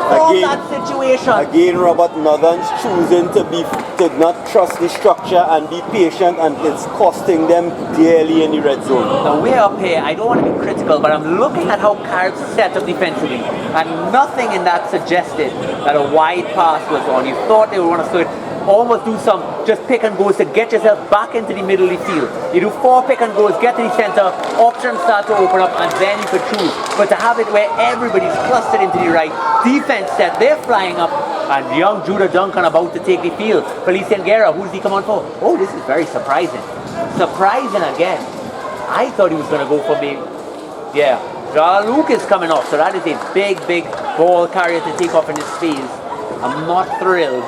That situation. Again, Robert, Northern's choosing to not trust the structure and be patient, and it's costing them dearly in the red zone. Now we're up here, I don't want to be critical, but I'm looking at how Caribs set up defensively, and nothing in that suggested that a wide pass was on. You thought they would want to sort almost do some just pick and goes to get yourself back into the middle of the field. You do 4 pick and goes, get to the center, options start to open up, and then you could choose. But to have it where everybody's clustered into the right, defense set, they're flying up, and young Judah Duncan about to take the field. Felician Guerra, who's he come on for? Oh, this is very surprising. Surprising again. I thought he was going to go for me. Yeah, Luke is coming off, so that is a big, big ball carrier to take off in his face. I'm not thrilled.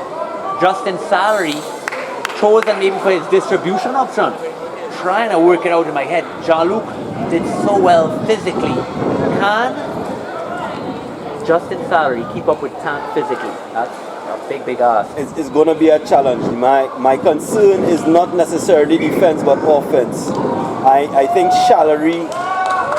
Justin Salary chosen maybe for his distribution option. Trying to work it out in my head. Jean-Luc did so well physically. Can Justin Salary keep up with Tank physically? That's a big, big ask. It's going to be a challenge. My concern is not necessarily defense but offense. I think Shallery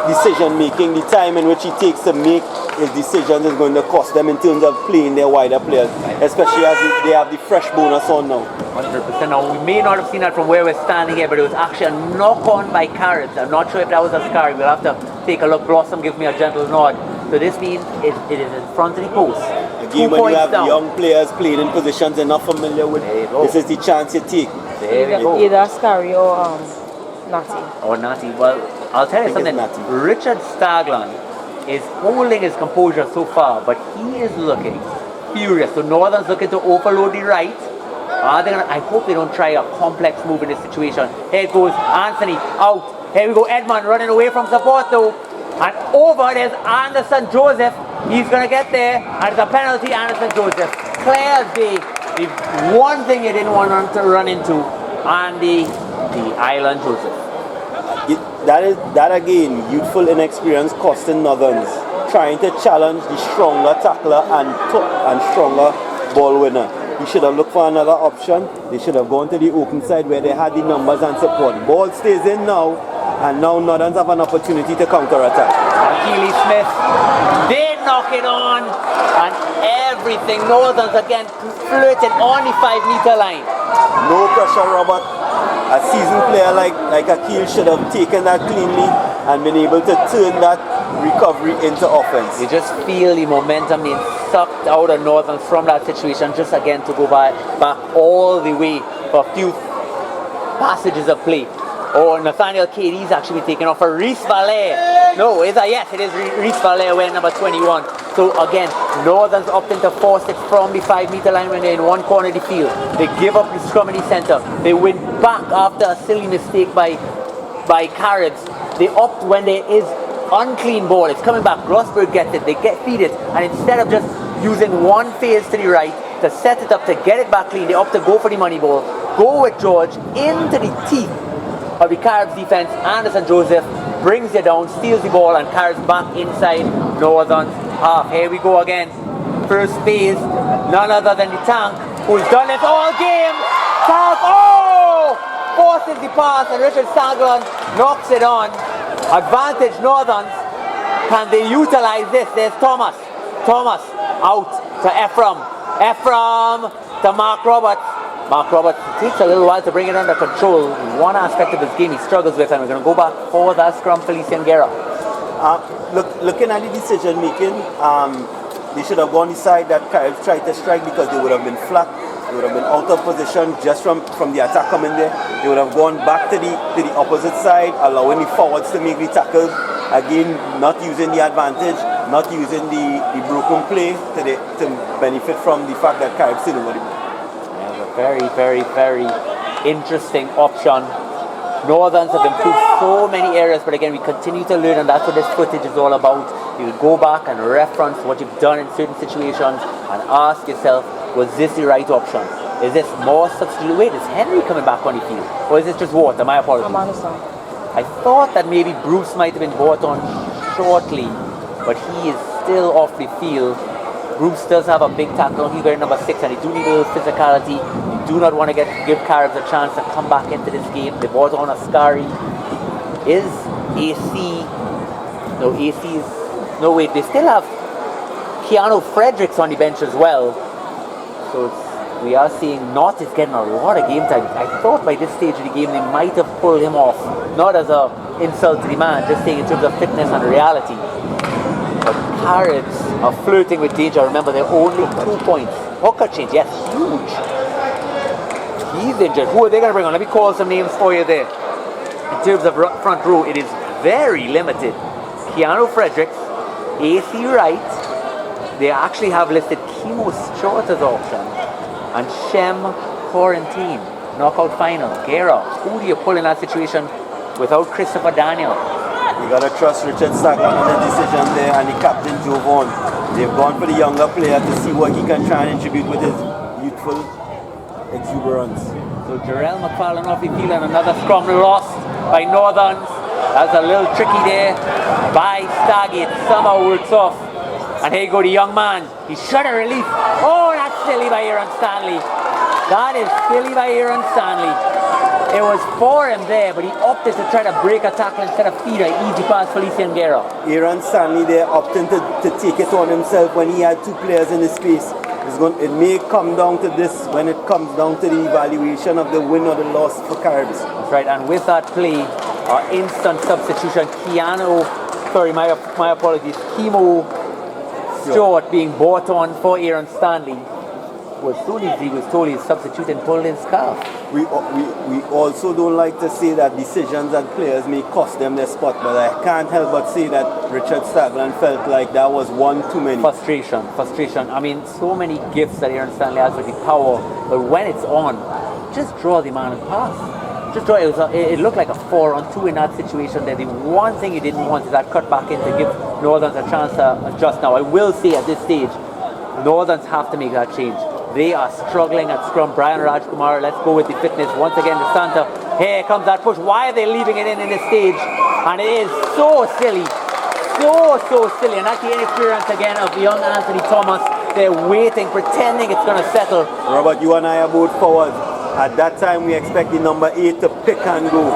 decision making, the time in which he takes to make his decisions is going to cost them in terms of playing their wider players, especially as they have the fresh bonus on now. 100%. Now, we may not have seen that from where we're standing here, but it was actually a knock-on by Caribs. I'm not sure if that was a Scary. We'll have to take a look. Blossom gives me a gentle nod. So this means it is in front of the post. Again, when you have young players playing in positions they're not familiar with, this is the chance you take. There we go. Either Scary or Natty. Or Natty. Well, I'll tell you something. Richard Stagland is holding his composure so far, but he is looking furious. So Northern's looking to overload the right. I hope they don't try a complex move in this situation. Here it goes, Anthony out. Here we go, Edmund running away from support though. And over there's Anderson Joseph. He's going to get there. And it's a penalty, Anderson Joseph. Clear as day. The one thing he didn't want to run into, Andy, the Island Joseph. That again, youthful inexperience costing Northerns, trying to challenge the stronger tackler and stronger ball winner. He should have looked for another option. They should have gone to the open side where they had the numbers and support. Ball stays in now, and now Northerns have an opportunity to counter-attack. Keely Smith, they knock it on, and everything. Northerns again flirting on the 5 meter line. No pressure, Robert. A seasoned player like Akil should have taken that cleanly and been able to turn that recovery into offense. You just feel the momentum being sucked out of Northern from that situation, just again to go back all the way for a few passages of play. Oh, Nathaniel Katie's actually taken off for Reese Valet. No, yes, it is Reese Vallejo wearing number 21. So again, Northern's opting to force it from the 5-meter line when they're in one corner of the field. They give up the scrum in the center. They win back after a silly mistake by Caribs. They opt when there is unclean ball. It's coming back. Rossberg gets it. They feed it. And instead of just using one phase to the right to set it up to get it back clean, they opt to go for the money ball. Go with George into the teeth of the Caribs defense. Anderson Joseph brings you down, steals the ball, and carries back inside Northern's half. Here we go again. First phase, none other than the Tank, who's done it all game. Tank, forces the pass, and Richard Stanglon knocks it on. Advantage Northerns. Can they utilize this? There's Thomas. Thomas out to Ephraim. Ephraim to Mark Roberts. Mark Roberts takes a little while to bring it under control. One aspect of his game he struggles with, and we're going to go back for that scrum, Felician Guerra. Looking at the decision making, they should have gone the side that Caribs tried to strike, because they would have been flat. They would have been out of position just from the attack coming there. They would have gone back to the opposite side, allowing the forwards to make the tackles. Again, not using the advantage, not using the broken play to benefit from the fact that Caribs still over the ball. Very, very, very interesting option. Northerns have improved so many areas, but again, we continue to learn, and that's what this footage is all about. You go back and reference what you've done in certain situations and ask yourself, was this the right option? Is this more substitute? Wait, is Henry coming back on the field? Or is this just Water? My apologies. I'm on the side. I thought that maybe Bruce might have been brought on shortly, but he is still off the field. Bruce does have a big tackle. He's wearing number 6, and they do need a little physicality. You do not want to give Caribs a chance to come back into this game. They brought on Ascari. Is AC... No, AC is... No, wait, they still have Keanu Fredericks on the bench as well. So we are seeing Knott is getting a lot of game time. I thought by this stage of the game they might have pulled him off. Not as an insult to the man, just saying in terms of fitness and reality. But Caribs are flirting with danger. Remember, they're only 2 points. Hooker change, yes, huge. He's injured. Who are they going to bring on? Let me call some names for you there. In terms of front row, it is very limited. Keanu Fredericks, AC Wright. They actually have listed Kimo Stewart as option. And Shem Quarantine. Knockout final. Guerra. Who do you pull in that situation without Christopher Daniel? You got to trust Richard Stanglon on the decision there, and the captain Joe Vaughan. They've gone for the younger player to see what he can try and contribute with his youthful exuberance. So Jarrell McFarlane off the field, and another scrum lost by Northerns. That's a little tricky there by Staggy. It somehow works off. And here you go, the young man. He's shot a relief. Oh, that's silly by Aaron Stanley. That is silly by Aaron Stanley. It was for him there, but he opted to try to break a tackle instead of feed an easy pass Felician Guerra. Aaron Stanley there opting to take it on himself when he had 2 players in his space. It may come down to this when it comes down to the evaluation of the win or the loss for Caribs. That's right, and with that play, our instant substitution, my apologies, Kimo Stewart being brought on for Aaron Stanley. Well, as soon as he was told he's substituting, pulled his scarf. We also don't like to say that decisions and players may cost them their spot, but I can't help but say that Richard Stanglon felt like that was one too many. Frustration. I mean, so many gifts that Aaron Stanley has with the power, but when it's on, just draw the man and pass. Just draw. It looked like a 4-on-2 in that situation there. The one thing you didn't want is that cut back in to give Northerns a chance to adjust. Now, I will say at this stage, Northerns have to make that change. They are struggling at scrum. Brian Rajkumar, let's go with the fitness. Once again, the Santa. Here comes that push. Why are they leaving it in this stage? And it is so silly. So silly. And that's the inexperience again of young Anthony Thomas. They're waiting, pretending it's going to settle. Robert, you and I are both forward. At that time, we expect the number 8 to pick and go.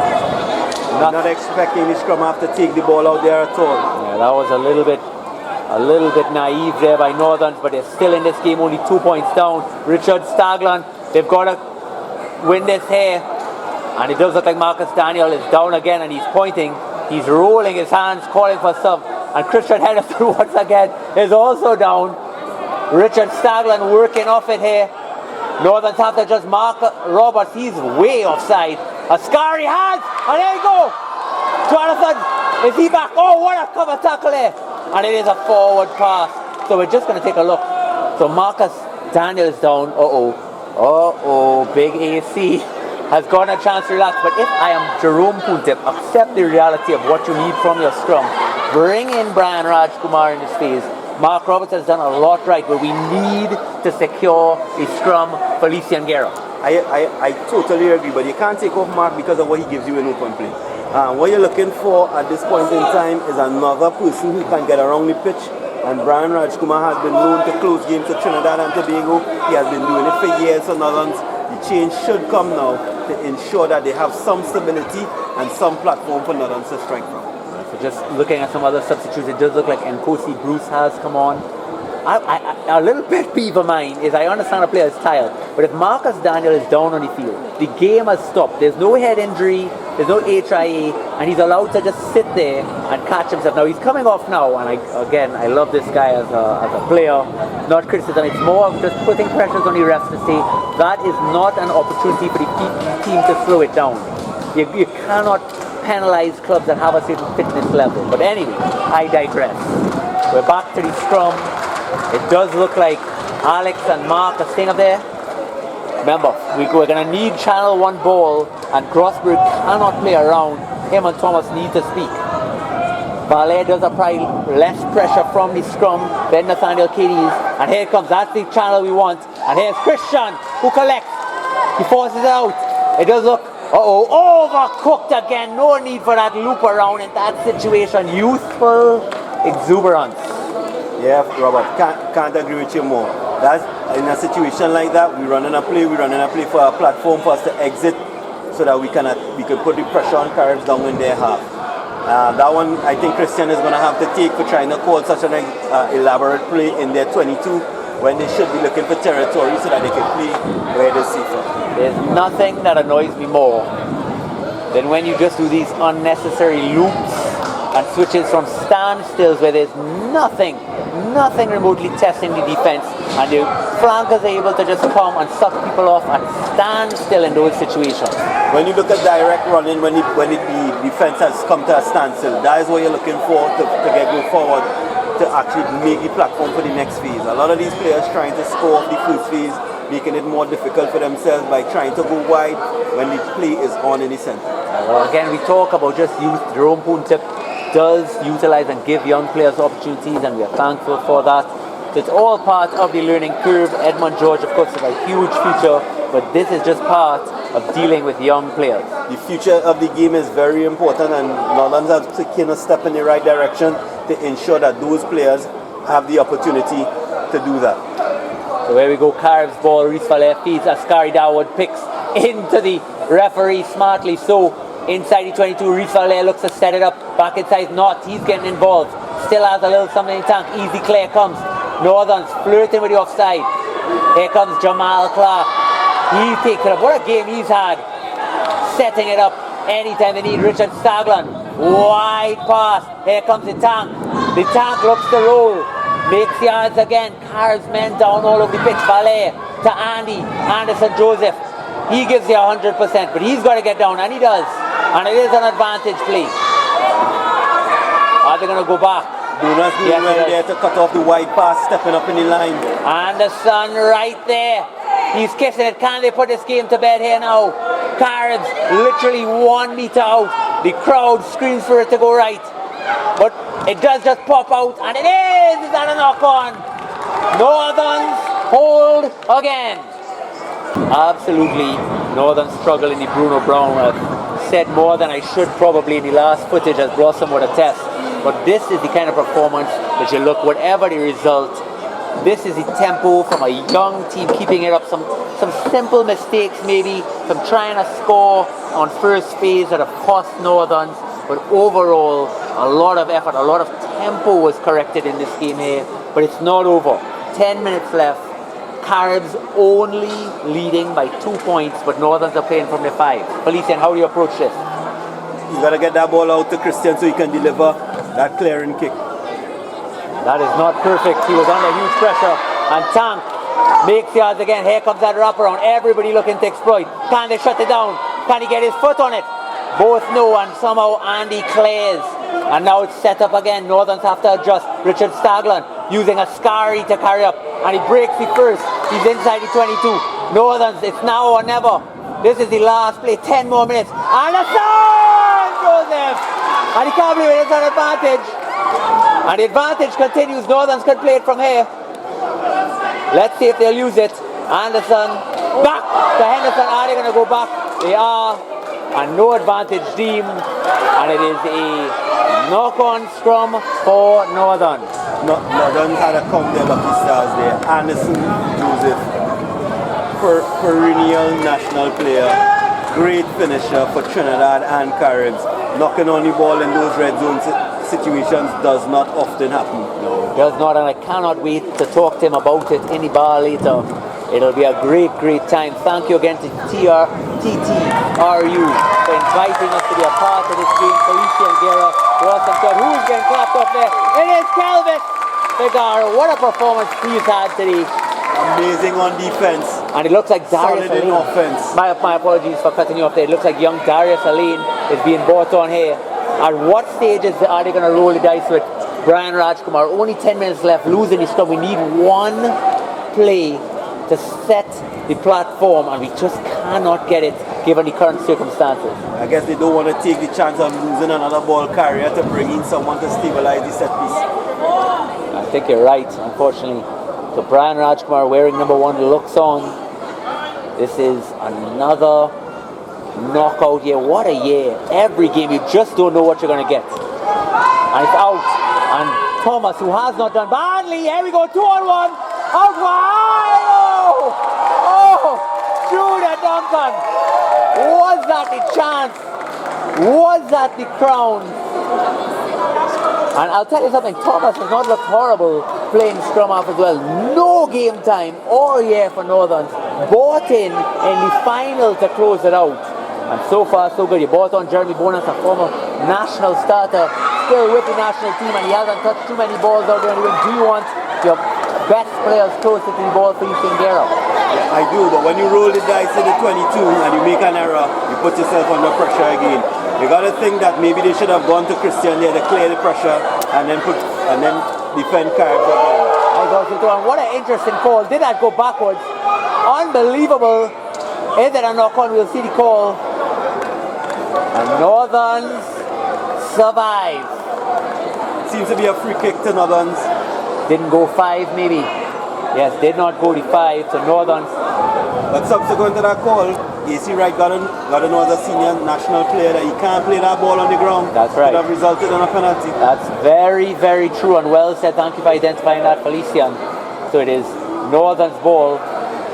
Not expecting the scrum half to take the ball out there at all. Yeah, that was a little bit naive there by Northerns, but they're still in this game, only 2 points down. Richard Stanglon, they've got to win this here, and it does look like Marcus Daniel is down again, and he's pointing, he's rolling his hands, calling for sub, and Christian Henderson once again is also down. Richard Stanglon working off it here. Northerns have to just mark Roberts, he's way offside. Ascari has, and there you go. Jonathan Is he back? Oh, what a cover tackle there. And it is a forward pass. So we're just going to take a look. So Marcus Daniels down. Big AC has gotten a chance to relax. But if I am Jerome Puntip, accept the reality of what you need from your scrum. Bring in Brian Rajkumar in this phase. Mark Roberts has done a lot right, but we need to secure a scrum for Felician Guerra. I totally agree, but you can't take off Mark because of what he gives you in open play. What you're looking for at this point in time is another person who can get around the pitch, and Brian Rajkumar has been known to close games to Trinidad and Tobago. He has been doing it for years for Northerns. The change should come now to ensure that they have some stability and some platform for Northerns to strike from. So just looking at some other substitutes, it does look like Nkosi Bruce has come on. A little pet peeve of mine is I understand a player is tired, but if Marcus Daniel is down on the field, the game has stopped. There's no head injury, there's no HIA, and he's allowed to just sit there and catch himself. Now he's coming off now, and I love this guy as a player, not criticism. It's more of just putting pressures on the refs to say that is not an opportunity for the team to slow it down. You cannot penalize clubs that have a certain fitness level. But anyway, I digress. We're back to the scrum. It does look like Alex and Mark are staying up there. Remember, we're going to need Channel 1 ball, and Grossberg cannot play around. Him and Thomas need to speak. Valet does apply less pressure from the scrum than Nathaniel Cadiz. And here comes, that's the channel we want. And here's Christian, who collects. He forces it out. It does look, overcooked again. No need for that loop around in that situation. Youthful exuberance. Yeah, Robert, can't agree with you more. That's in a situation like that, we're running a play for a platform for us to exit so that we can put the pressure on Caribs down in their half. That one, I think Christian is going to have to take for trying to call such an elaborate play in their 22 when they should be looking for territory so that they can play where they see fit. There's nothing that annoys me more than when you just do these unnecessary loops and switches from standstills where there's nothing remotely testing the defense, and the flankers are able to just come and suck people off and stand still in those situations. When you look at direct running, when the defense has come to a standstill, that is what you're looking for to go forward to actually make the platform for the next phase. A lot of these players trying to score off the first phase, making it more difficult for themselves by trying to go wide when the play is on in the center. Well, again, we talk about just youth. Jerome Puntip does utilize and give young players opportunities, and we are thankful for that. So it's all part of the learning curve. Edmund George, of course, has a huge future, but this is just part of dealing with young players. The future of the game is very important, and Northerns have taken a step in the right direction to ensure that those players have the opportunity to do that. So here we go, Caribs ball, Reese Valer feeds, Askari Dawood picks into the referee smartly. So inside the 22, Reese Valer looks to set it up, back inside Knott, he's getting involved. Still has a little something in the tank. Easy Clare comes. Northerns flirting with the offside. Here comes Jamal Clark. He takes it up. What a game he's had. Setting it up anytime they need. Richard Staglan. Wide pass. Here comes the tank. The tank looks to roll. Makes yards again. Carves men down all over the pitch. Valet to Andy. Anderson Joseph. He gives you 100%, but he's got to get down, and he does. And it is an advantage play. Are they going to go back? Douglas doing well there to cut off the wide pass, stepping up in the line. Anderson right there. He's kissing it. Can they put this game to bed here now? Caribs literally 1 meter out. The crowd screams for it to go right. But it does just pop out, and it is! Is that a knock-on? Northerns hold again. Absolutely, Northern struggle in the Bruno Brown. I've said more than I should probably in the last footage, as Blossom would attest. But this is the kind of performance that you look, whatever the result, this is the tempo from a young team keeping it up. Some simple mistakes maybe, some trying to score on first phase that have cost Northerns. But overall, a lot of effort, a lot of tempo was corrected in this game here. But it's not over. 10 minutes left. Caribs only leading by 2 points, but Northerns are playing from the 5. Felician, how do you approach this? You got to get that ball out to Christian so he can deliver that clearing kick. That is not perfect. He was under huge pressure, and Tank makes yards again. Here comes that wraparound. Everybody looking to exploit. Can they shut it down? Can he get his foot on it? Both no, and somehow Andy clears. And now it's set up again. Northerns have to adjust. Richard Staglan using a Scary to carry up. And he breaks the first. He's inside the 22. Northerns, it's now or never. This is the last play. 10 more minutes. And a son, Joseph! And he can't believe it. It's an advantage. And the advantage continues. Northerns can play it from here. Let's see if they'll use it. Anderson back to Henderson. Are they going to go back? They are. And no advantage deemed. And it is a knock-on scrum for Northern. Northern had a count their lucky stars there. Anderson, Joseph, perennial national player, great finisher for Trinidad and Caribs. Knocking on the ball in those red zone situations does not often happen. No, it does not, and I cannot wait to talk to him about it in the bar later. It'll be a great, great time. Thank you again to TTRU for inviting us to be a part of this game. Felician, Guerra, Ross and Todd. Who's getting clapped up there? It is Calvin Figaro. What a performance he's had today. Amazing on defense. And it looks like Darius solid in offense. My apologies for cutting you off there. It looks like young Darius Alain is being brought on here. At what stages are they going to roll the dice with Brian Rajkumar? Only 10 minutes left, losing the scrum. We need one play to set the platform, and we just cannot get it given the current circumstances. I guess they don't want to take the chance of losing another ball carrier to bring in someone to stabilize the set piece. I think you're right, unfortunately. So Brian Rajkumar wearing number 1 looks on. This is another knockout year. What a year. Every game you just don't know what you're going to get. And it's out. And Thomas, who has not done badly, here we go, 2-on-1. Out wide. Oh, Judah Duncan. Was that the chance? Was that the crown? And I'll tell you something, Thomas has not looked horrible playing scrum half as well. No game time all year for Northerns. Bought in the final to close it out. And so far so good. You bought on Jeremy Bonas, a former national starter, still with the national team, and he hasn't touched too many balls out there. Do you want your best players closer to the ball for you, Guerra? Yeah, I do, but when you roll the dice in the 22 and you make an error, you put yourself under pressure again. You got to think that maybe they should have gone to Christian there to clear the pressure and then defend Caribs again. What an interesting call. Did that go backwards? Unbelievable. Is it a knock-on? We'll see the call. And Northerns survive. Seems to be a free kick to Northerns. Didn't go 5 maybe. Yes, did not go the 5 to Northerns. But subsequent to that call, AC Wright got another senior national player that he can't play that ball on the ground. That's right. Could have resulted in a penalty. That's very, very true and well said. Thank you for identifying that, Felician. So it is Northern's ball.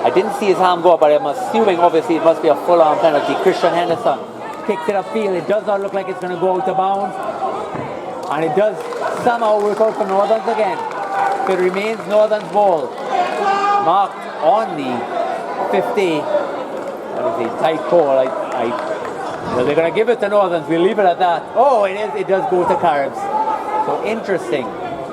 I didn't see his arm go up, but I'm assuming obviously it must be a full-arm penalty. Christian Henderson kicks it upfield. It does not look like it's going to go out of bounds. And it does somehow work out for Northerns again. So it remains Northern's ball. Marked on the 50. That is a tight call. Well, they're going to give it to Northerns. We'll leave it at that. Oh, it is. It does go to Caribs. So interesting.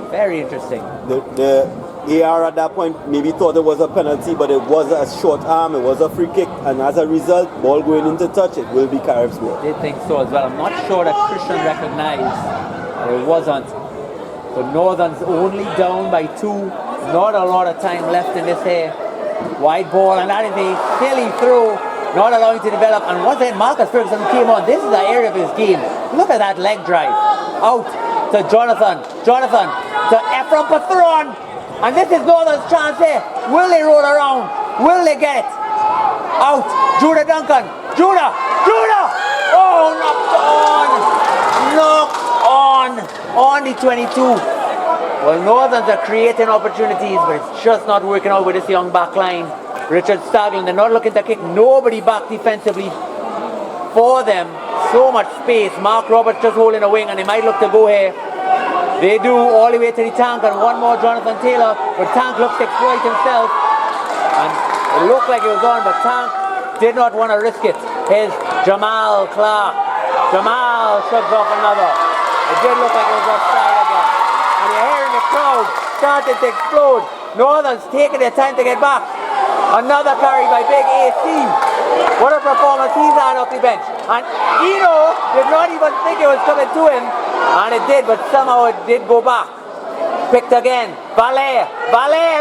Very interesting. The AR at that point maybe thought it was a penalty, but it was a short arm. It was a free kick. And as a result, ball going into touch, it will be Caribs' ball. I did think so as well. I'm not sure that Christian recognized that it wasn't. So Northern's only down by 2. Not a lot of time left in this here. Wide ball, and that is a silly throw. Not allowing to develop. And once again, Marcus Ferguson came on. This is the area of his game. Look at that leg drive. Out to Jonathan. Jonathan to Ephraim Patron. And this is Northern's chance here. Will they roll around? Will they get it? Out. Judah Duncan. Judah. Oh, knocked on. On the 22. Well, Northerns are creating opportunities, but it's just not working out with this young back line. Richard Staglan, they're not looking to kick. Nobody back defensively for them. So much space. Mark Roberts just holding a wing, and they might look to go here. They do, all the way to the tank, and one more Jonathan Taylor, but Tank looks to exploit himself. And it looked like it was on, but Tank did not want to risk it. Here's Jamal Clark. Jamal shoves off another. It did look like it was offside again. And you're hearing the crowd starting to explode. Northern's taking their time to get back. Another carry by Big AC. What a performance he's had off the bench. And Eno did not even think it was coming to him. And it did, but somehow it did go back. Picked again. Valet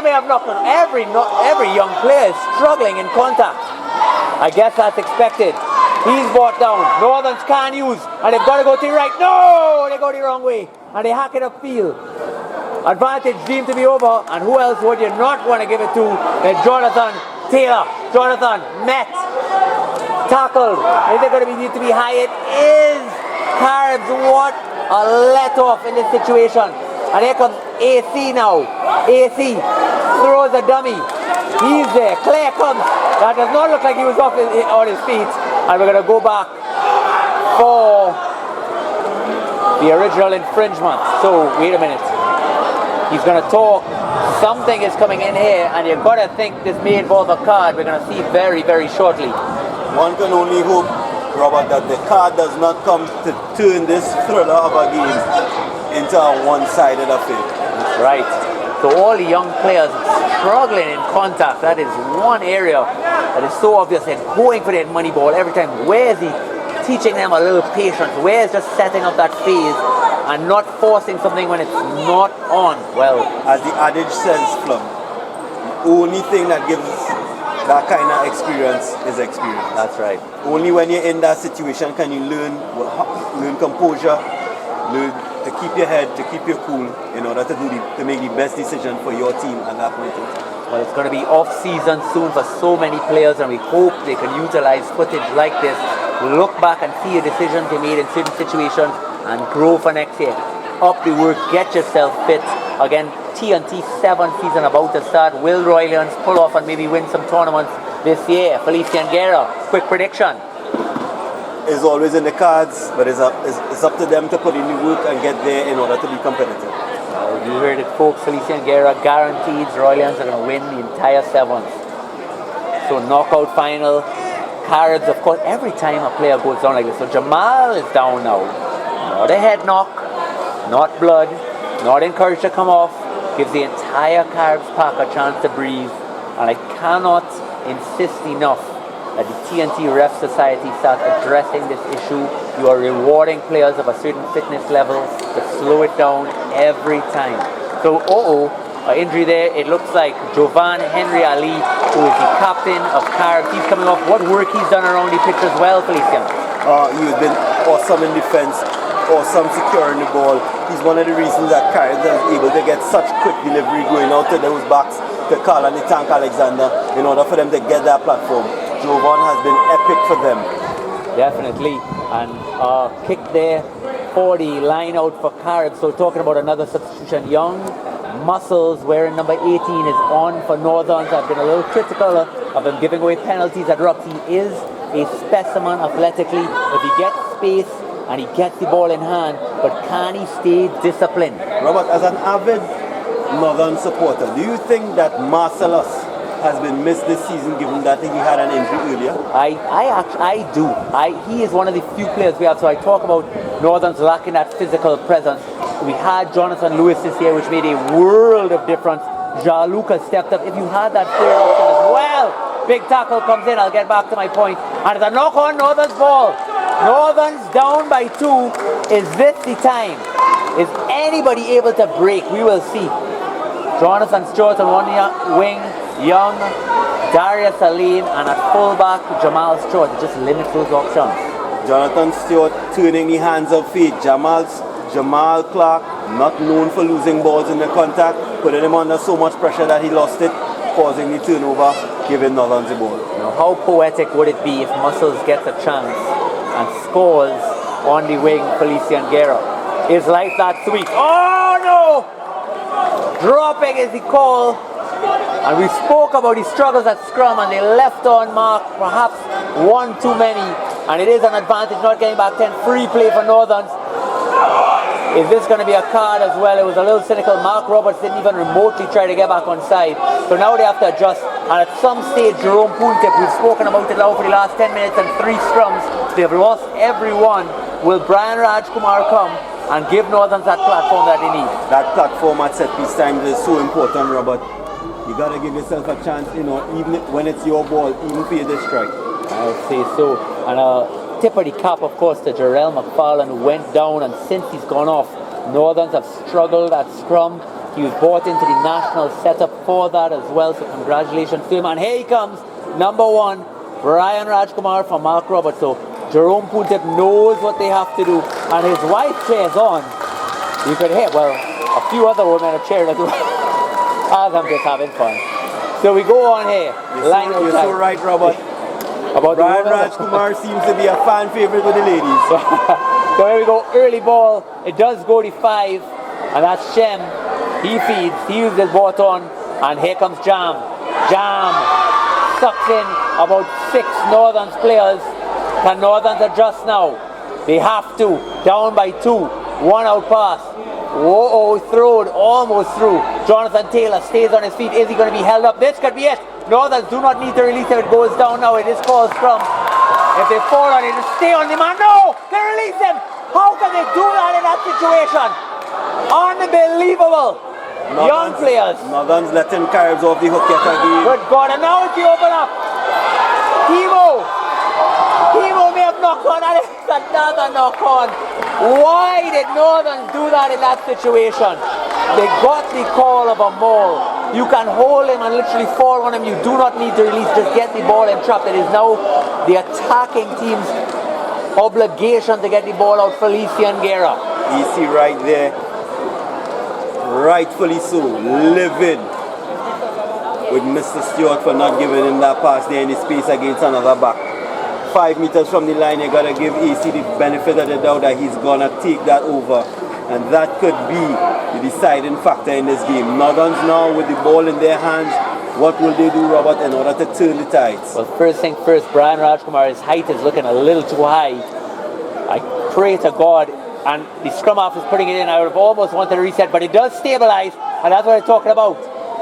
may have knocked on. Every young player is struggling in contact. I guess that's expected. He's brought down. Northerns can't use, and they've got to go to the right. No, they go the wrong way, and they hack it upfield. Advantage deemed to be over, and who else would you not want to give it to? Jonathan Taylor. Jonathan met, tackled. Is it going to need to be high? It is. Caribs, what a let off in this situation. And here comes AC now. AC throws a dummy. He's there. Claire comes. That does not look like he was off on his feet. And we're going to go back for the original infringement. So, wait a minute. He's going to talk. Something is coming in here, and you've got to think this may involve a card. We're going to see very, very shortly. One can only hope, Robert, that the card does not come to turn this thriller of a game into a one-sided affair. Right. So all the young players struggling in contact. That is one area that is so obvious. They're going for that money ball every time. Where is he teaching them a little patience? Where is just setting up that phase and not forcing something when it's not on? Well, as the adage says, Flub, the only thing that gives that kind of experience is experience. That's right. Only when you're in that situation can you learn composure, learn to keep your head, to keep your cool, in order to make the best decision for your team at that point in time. Well, it's going to be off-season soon for so many players, and we hope they can utilize footage like this, look back and see a decision they made in certain situations, and grow for next year. Up the work, get yourself fit. Again, T&T 7th season about to start. Will Roylands pull off and maybe win some tournaments this year? Felician Guerra, quick prediction. Is always in the cards, but it's up to them to put in the work and get there in order to be competitive. You heard it, folks. Felician Guerra guaranteed Roylands are going to win the entire 7th. So knockout final. Caribs, of course, every time a player goes down like this. So Jamal is down now. Not a head knock, not blood, not encouraged to come off. Gives the entire Caribs pack a chance to breathe. And I cannot insist enough that the T&T Ref Society starts addressing this issue. You are rewarding players of a certain fitness level to slow it down every time. So, injury there. It looks like Jovan Henry Ali, who is the captain of Caribs, he's coming off. What work he's done around the pitch as well, Felician? He's been awesome in defense, awesome securing the ball. He's one of the reasons that Caribs is able to get such quick delivery going out to those backs to Carl and the Tank Alexander in order for them to get that platform. Jovan has been epic for them. Definitely. And kick there for the line out for Caribs. So talking about another substitution, Young Muscles wearing number 18 is on for Northerns. I've been a little critical of him giving away penalties at Rucks. He is a specimen athletically. If he gets space and he gets the ball in hand, but can he stay disciplined? Robert, as an avid Northern supporter, do you think that Marcellus has been missed this season given that he had an injury earlier? I do. He is one of the few players we have. So I talk about Northerns lacking that physical presence. We had Jonathan Lewis this year, which made a world of difference. Jaluka stepped up. If you had that player option as well, big tackle comes in. I'll get back to my point. And it's a knock on Northern's ball. Northern's down by 2. Is this the time? Is anybody able to break? We will see. Jonathan Stewart on one wing, Young, Darius Salim, and at fullback, Jamal Stewart. It just limits those options. Jonathan Stewart turning the hands of fate. Jamal Clark, not known for losing balls in the contact, putting him under so much pressure that he lost it, causing the turnover, giving Northern the ball. Now, how poetic would it be if Muscles gets a chance and scores on the wing, Felician Guerra? Is life that sweet? Oh no! Dropping is the call. And we spoke about the struggles at scrum, and they left on mark, perhaps one too many. And it is an advantage not getting back 10. Free play for Northerns. Is this going to be a card as well? It was a little cynical. Mark Roberts didn't even remotely try to get back on side. So now they have to adjust. And at some stage, Jerome Puntip, we've spoken about it now for the last 10 minutes and 3 scrums. They've lost everyone. Will Brian Rajkumar come and give Northerns that platform that they need? That platform at set piece times is so important, Robert. You got to give yourself a chance, even when it's your ball, even for you to strike. I'll say so. And tip of the cap, of course, to Jarrell McFarlane, who went down, and since he's gone off, Northerns have struggled at scrum. He was brought into the national setup for that as well, so congratulations to him. And here he comes, number 1, Brian Rajkumar from Mark Roberts. So Jerome Pooltip knows what they have to do, and his wife cheers on. You could hear, well, a few other women are cheering as well. As I'm just having fun. So we go on here. You're so right, Robert. About Brian Rajkumar seems to be a fan favorite with the ladies. So here we go, early ball. It does go to 5, and that's Shem. He feeds, he uses his baton, and here comes Jam. Jam sucks in about 6 Northerns players. Can Northerns adjust now? They have to. Down by 2. 1 out pass. Whoa, thrown, almost through. Jonathan Taylor stays on his feet. Is he going to be held up? This could be it. Northerns do not need to release if it goes down now. It is called scrum. If they fall on it, just stay on the man. No! They release him! How can they do that in that situation? Unbelievable! Young players. Northerns letting Caribs off the hook yet again. Good God, and now it's the open up. Timo may have knocked on, and it's another knock on. Why did Northerns do that in that situation? They got the call of a maul. You can hold him and literally fall on him. You do not need to release, just get the ball and trap. It is now the attacking team's obligation to get the ball out. Felician Guerra. You see right there, rightfully so, livid with Mr. Stewart for not giving him that pass there in the space against another back. 5 meters from the line, you gotta give AC the benefit of the doubt that he's gonna take that over, and that could be the deciding factor in this game. Northerns now with the ball in their hands, what will they do, Robert, in order to turn the tides? Well, first thing first, Brian Rajkumar, his height is looking a little too high. I pray to God, and the scrum half is putting it in. I would have almost wanted to reset, but it does stabilize, and that's what I'm talking about.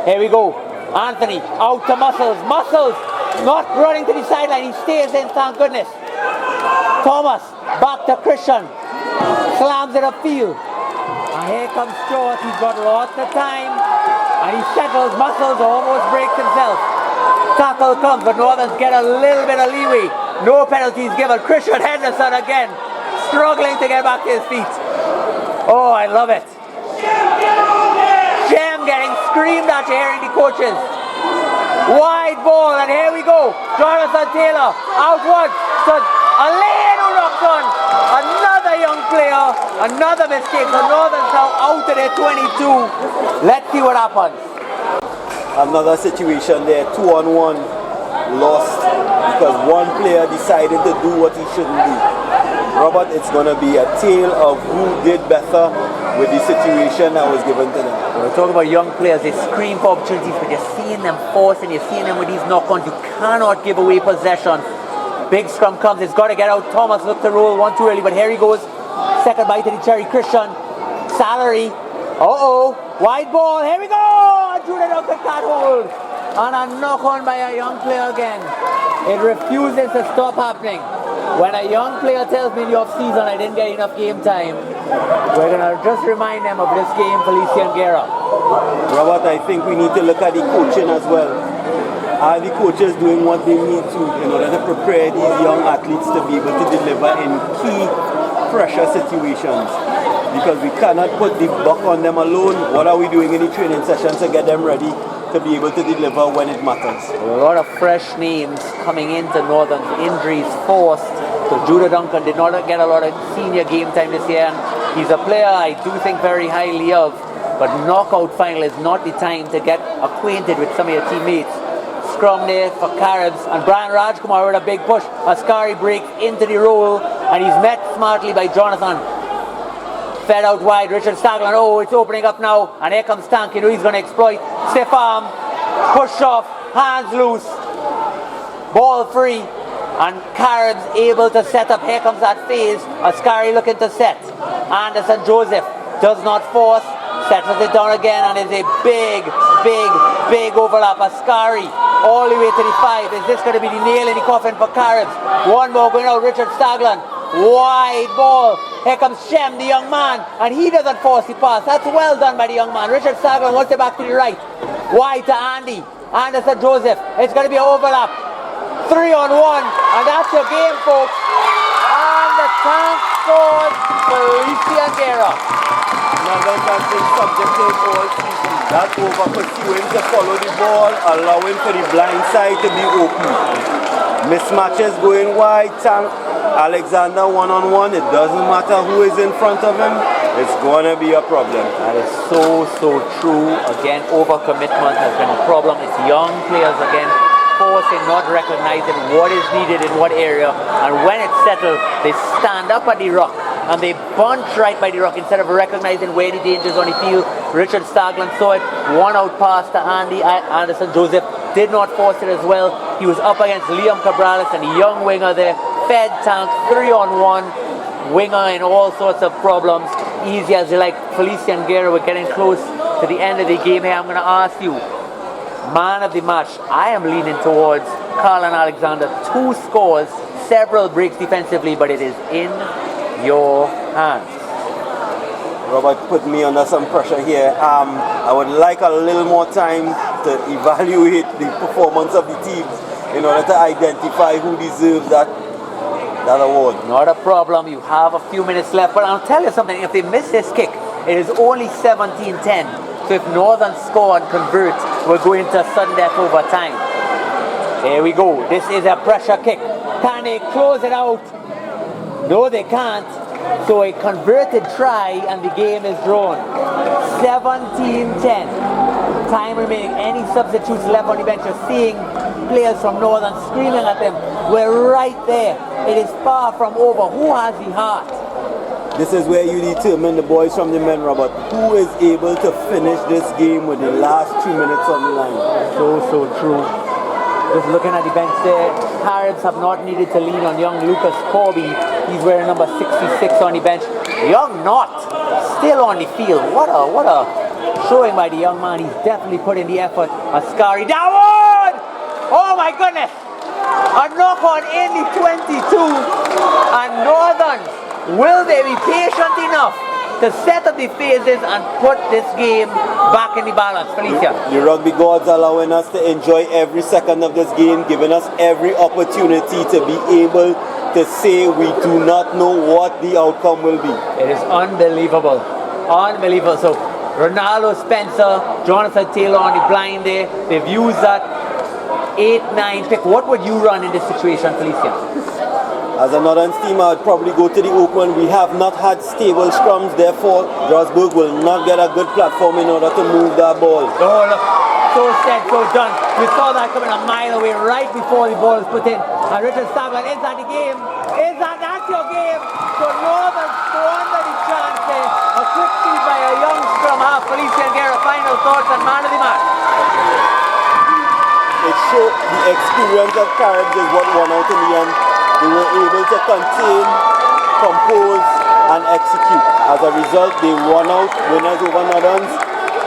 Here we go. Anthony out to Muscles. Muscles not running to the sideline. He stays in, thank goodness. Thomas back to Christian. Slams it upfield. And here comes Stewart. He's got lots of time. And he settles. Muscles almost breaks himself. Tackle comes, but Northerns get a little bit of leeway. No penalties given. Christian Henderson again, struggling to get back to his feet. Oh, I love it. Shem getting screamed at, hearing the coaches. Wide ball, and here we go. Jonathan Taylor outward. So Alain who knocks on. Another young player. Another mistake. The Northerns now out of their 22. Let's see what happens. Another situation there, 2-on-1, lost because one player decided to do what he shouldn't do. Robert, it's going to be a tale of who did better with the situation that was given to them. We're talking about young players. They scream for opportunities, but you're seeing them force, and you're seeing them with these knock-ons. You cannot give away possession. Big scrum comes. It's got to get out. Thomas looked to roll one too early, but here he goes. Second bite to the cherry. Christian. Salary. Uh-oh. Wide ball. Here we go. Judah Duncan can't hold. And a knock-on by a young player again. It refuses to stop happening. When a young player tells me in the off-season I didn't get enough game time, we're going to just remind them of this game, Felician Guerra. Robert, I think we need to look at the coaching as well. Are the coaches doing what they need to in order to prepare these young athletes to be able to deliver in key pressure situations? Because we cannot put the buck on them alone. What are we doing in the training sessions to get them ready to be able to deliver when it matters? A lot of fresh names coming into Northern's. Injuries forced. So Judah Duncan did not get a lot of senior game time this year, and he's a player I do think very highly of, but knockout final is not the time to get acquainted with some of your teammates. Scrum there for Caribs, and Brian Rajkumar with a big push. Askari breaks into the roll, and he's met smartly by Jonathan. Fed out wide, Richard Stagland. Oh, it's opening up now, and here comes Tank. You know he's going to exploit. Stiff arm, push off, hands loose, ball free, and Caribs able to set up. Here comes that phase. Askari looking to set. Anderson Joseph does not force, settles it down again, and is a big overlap. Askari all the way to the 5. Is this going to be the nail in the coffin for Caribs? One more going out, Richard Stagland. Wide ball. Here comes Shem, the young man, and he doesn't force the pass. That's well done by the young man. Richard Stagland wants it back to the right. Wide to Andy. Anderson Joseph. It's going to be an overlap. 3-on-1, and that's your game, folks. Tank scores Felician Guerra. Nuggets has been subjected all season. That over pursuing to follow the ball, allowing for the blind side to be open. Mismatches going wide, Tank Alexander one-on-one. It doesn't matter who is in front of him, it's going to be a problem. That is so true. Again, overcommitment has been a problem. It's young players again, forcing, not recognizing what is needed in what area. And when it's settled, they stand up at the rock and they bunch right by the rock instead of recognizing where the dangers on the field. Richard Stagland saw it, one out pass to Andy Anderson. Joseph did not force it as well. He was up against Liam Cabrales and the young winger there. Fed Tank 3-on-1. Winger in all sorts of problems. Easy as you like. Felician Guerra, we're getting close to the end of the game here. I'm going to ask you, man of the match. I am leaning towards Carlin Alexander. 2 scores, several breaks defensively, but it is in your hands. Robert put me under some pressure here. I would like a little more time to evaluate the performance of the teams in order to identify who deserves that award. Not a problem. You have a few minutes left, but I'll tell you something. If they miss this kick, it is only 17-10. So if Northern score and convert, we're going to sudden death overtime. There we go. This is a pressure kick. Can they close it out? No, they can't. So a converted try and the game is drawn. 17-10. Time remaining. Any substitutes left on the bench? You're seeing players from Northern screaming at them. We're right there. It is far from over. Who has the heart? This is where you determine the boys from the men, Robert. Who is able to finish this game with the last 2 minutes on the line? So true. Just looking at the bench there, Caribs have not needed to lean on young Lucas Corby. He's wearing number 66 on the bench. Young Knott still on the field. What a showing by the young man. He's definitely put in the effort. Ascari down! Oh my goodness! A knock on in the 22. And Northern, will they be patient enough to set up the phases and put this game back in the balance? Felicia. The rugby gods allowing us to enjoy every second of this game, giving us every opportunity to be able to say we do not know what the outcome will be. It is unbelievable. Unbelievable. So Ronaldo Spencer, Jonathan Taylor on the blind there. They've used that 8-9 pick. What would you run in this situation, Felicia? As a Northern team, I would probably go to the open. We have not had stable scrums, therefore Strasbourg will not get a good platform in order to move that ball. Oh look, so said, so done. We saw that coming a mile away right before the ball was put in. And Richard Stagland, is that the game? That's your game? So Northern squandered the chance there. A quick feed by a young scrum half. Felician Guerra, final thoughts and man of the match. It showed the experience of Caribs is what won out in the end. They were able to contain, compose, and execute. As a result, they won out, winners over Northerns.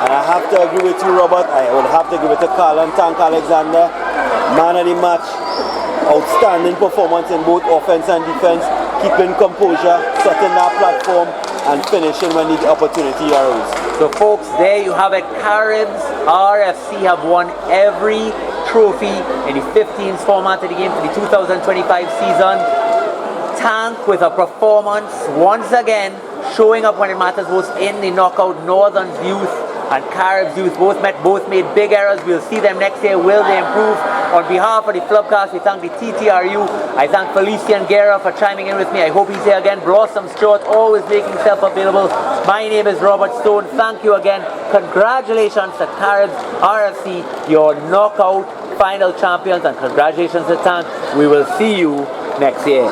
And I have to agree with you, Robert. I would have to give it to Carlin Tank Alexander. Man of the match. Outstanding performance in both offense and defense. Keeping composure, setting that platform, and finishing when the opportunity arose. So folks, there you have it. Caribs RFC have won every trophy in the 15s format of the game for the 2025 season. Tank with a performance once again, showing up when it matters most in the knockout. Northern's youth and Caribs youth both made big errors. We'll see them next year. Will they improve? On behalf of the Flubcast, we thank the TTRU. I thank Felician Guerra for chiming in with me. I hope he's here again. Blossom Stewart, always making himself available. My name is Robert Stone. Thank you again. Congratulations to Caribs RFC, your knockout final champions, and congratulations to Tank. We will see you next year.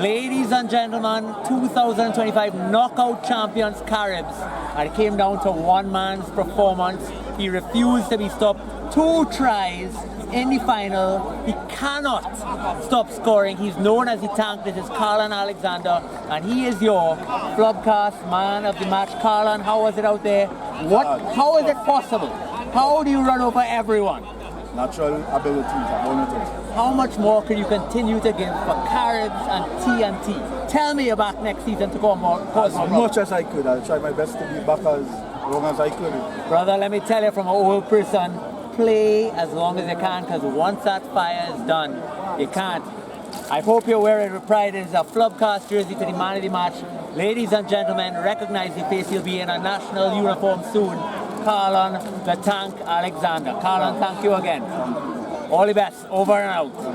Ladies and gentlemen, 2025 knockout champions Caribs. And it came down to one man's performance. He refused to be stopped. 2 tries in the final. He cannot stop scoring. He's known as the Tank. This is Carlin Alexander, and he is your Flubcast man of the match. Carlin, how was it out there? How is it possible? How do you run over everyone? Natural abilities, I'm only to. How much more can you continue to give for Caribs and TNT? Tell me about next season to go more. As much as I could. I'll try my best to be back as long as I could. Brother, let me tell you from an old person, play as long as you can, because once that fire is done, you can't. I hope you're wearing with pride. It is a Flubcast jersey to the man of the match. Ladies and gentlemen, recognize the face. He'll be in a national uniform soon. Carlon the Tank Alexander. Carlon, thank you again. All the best. Over and out.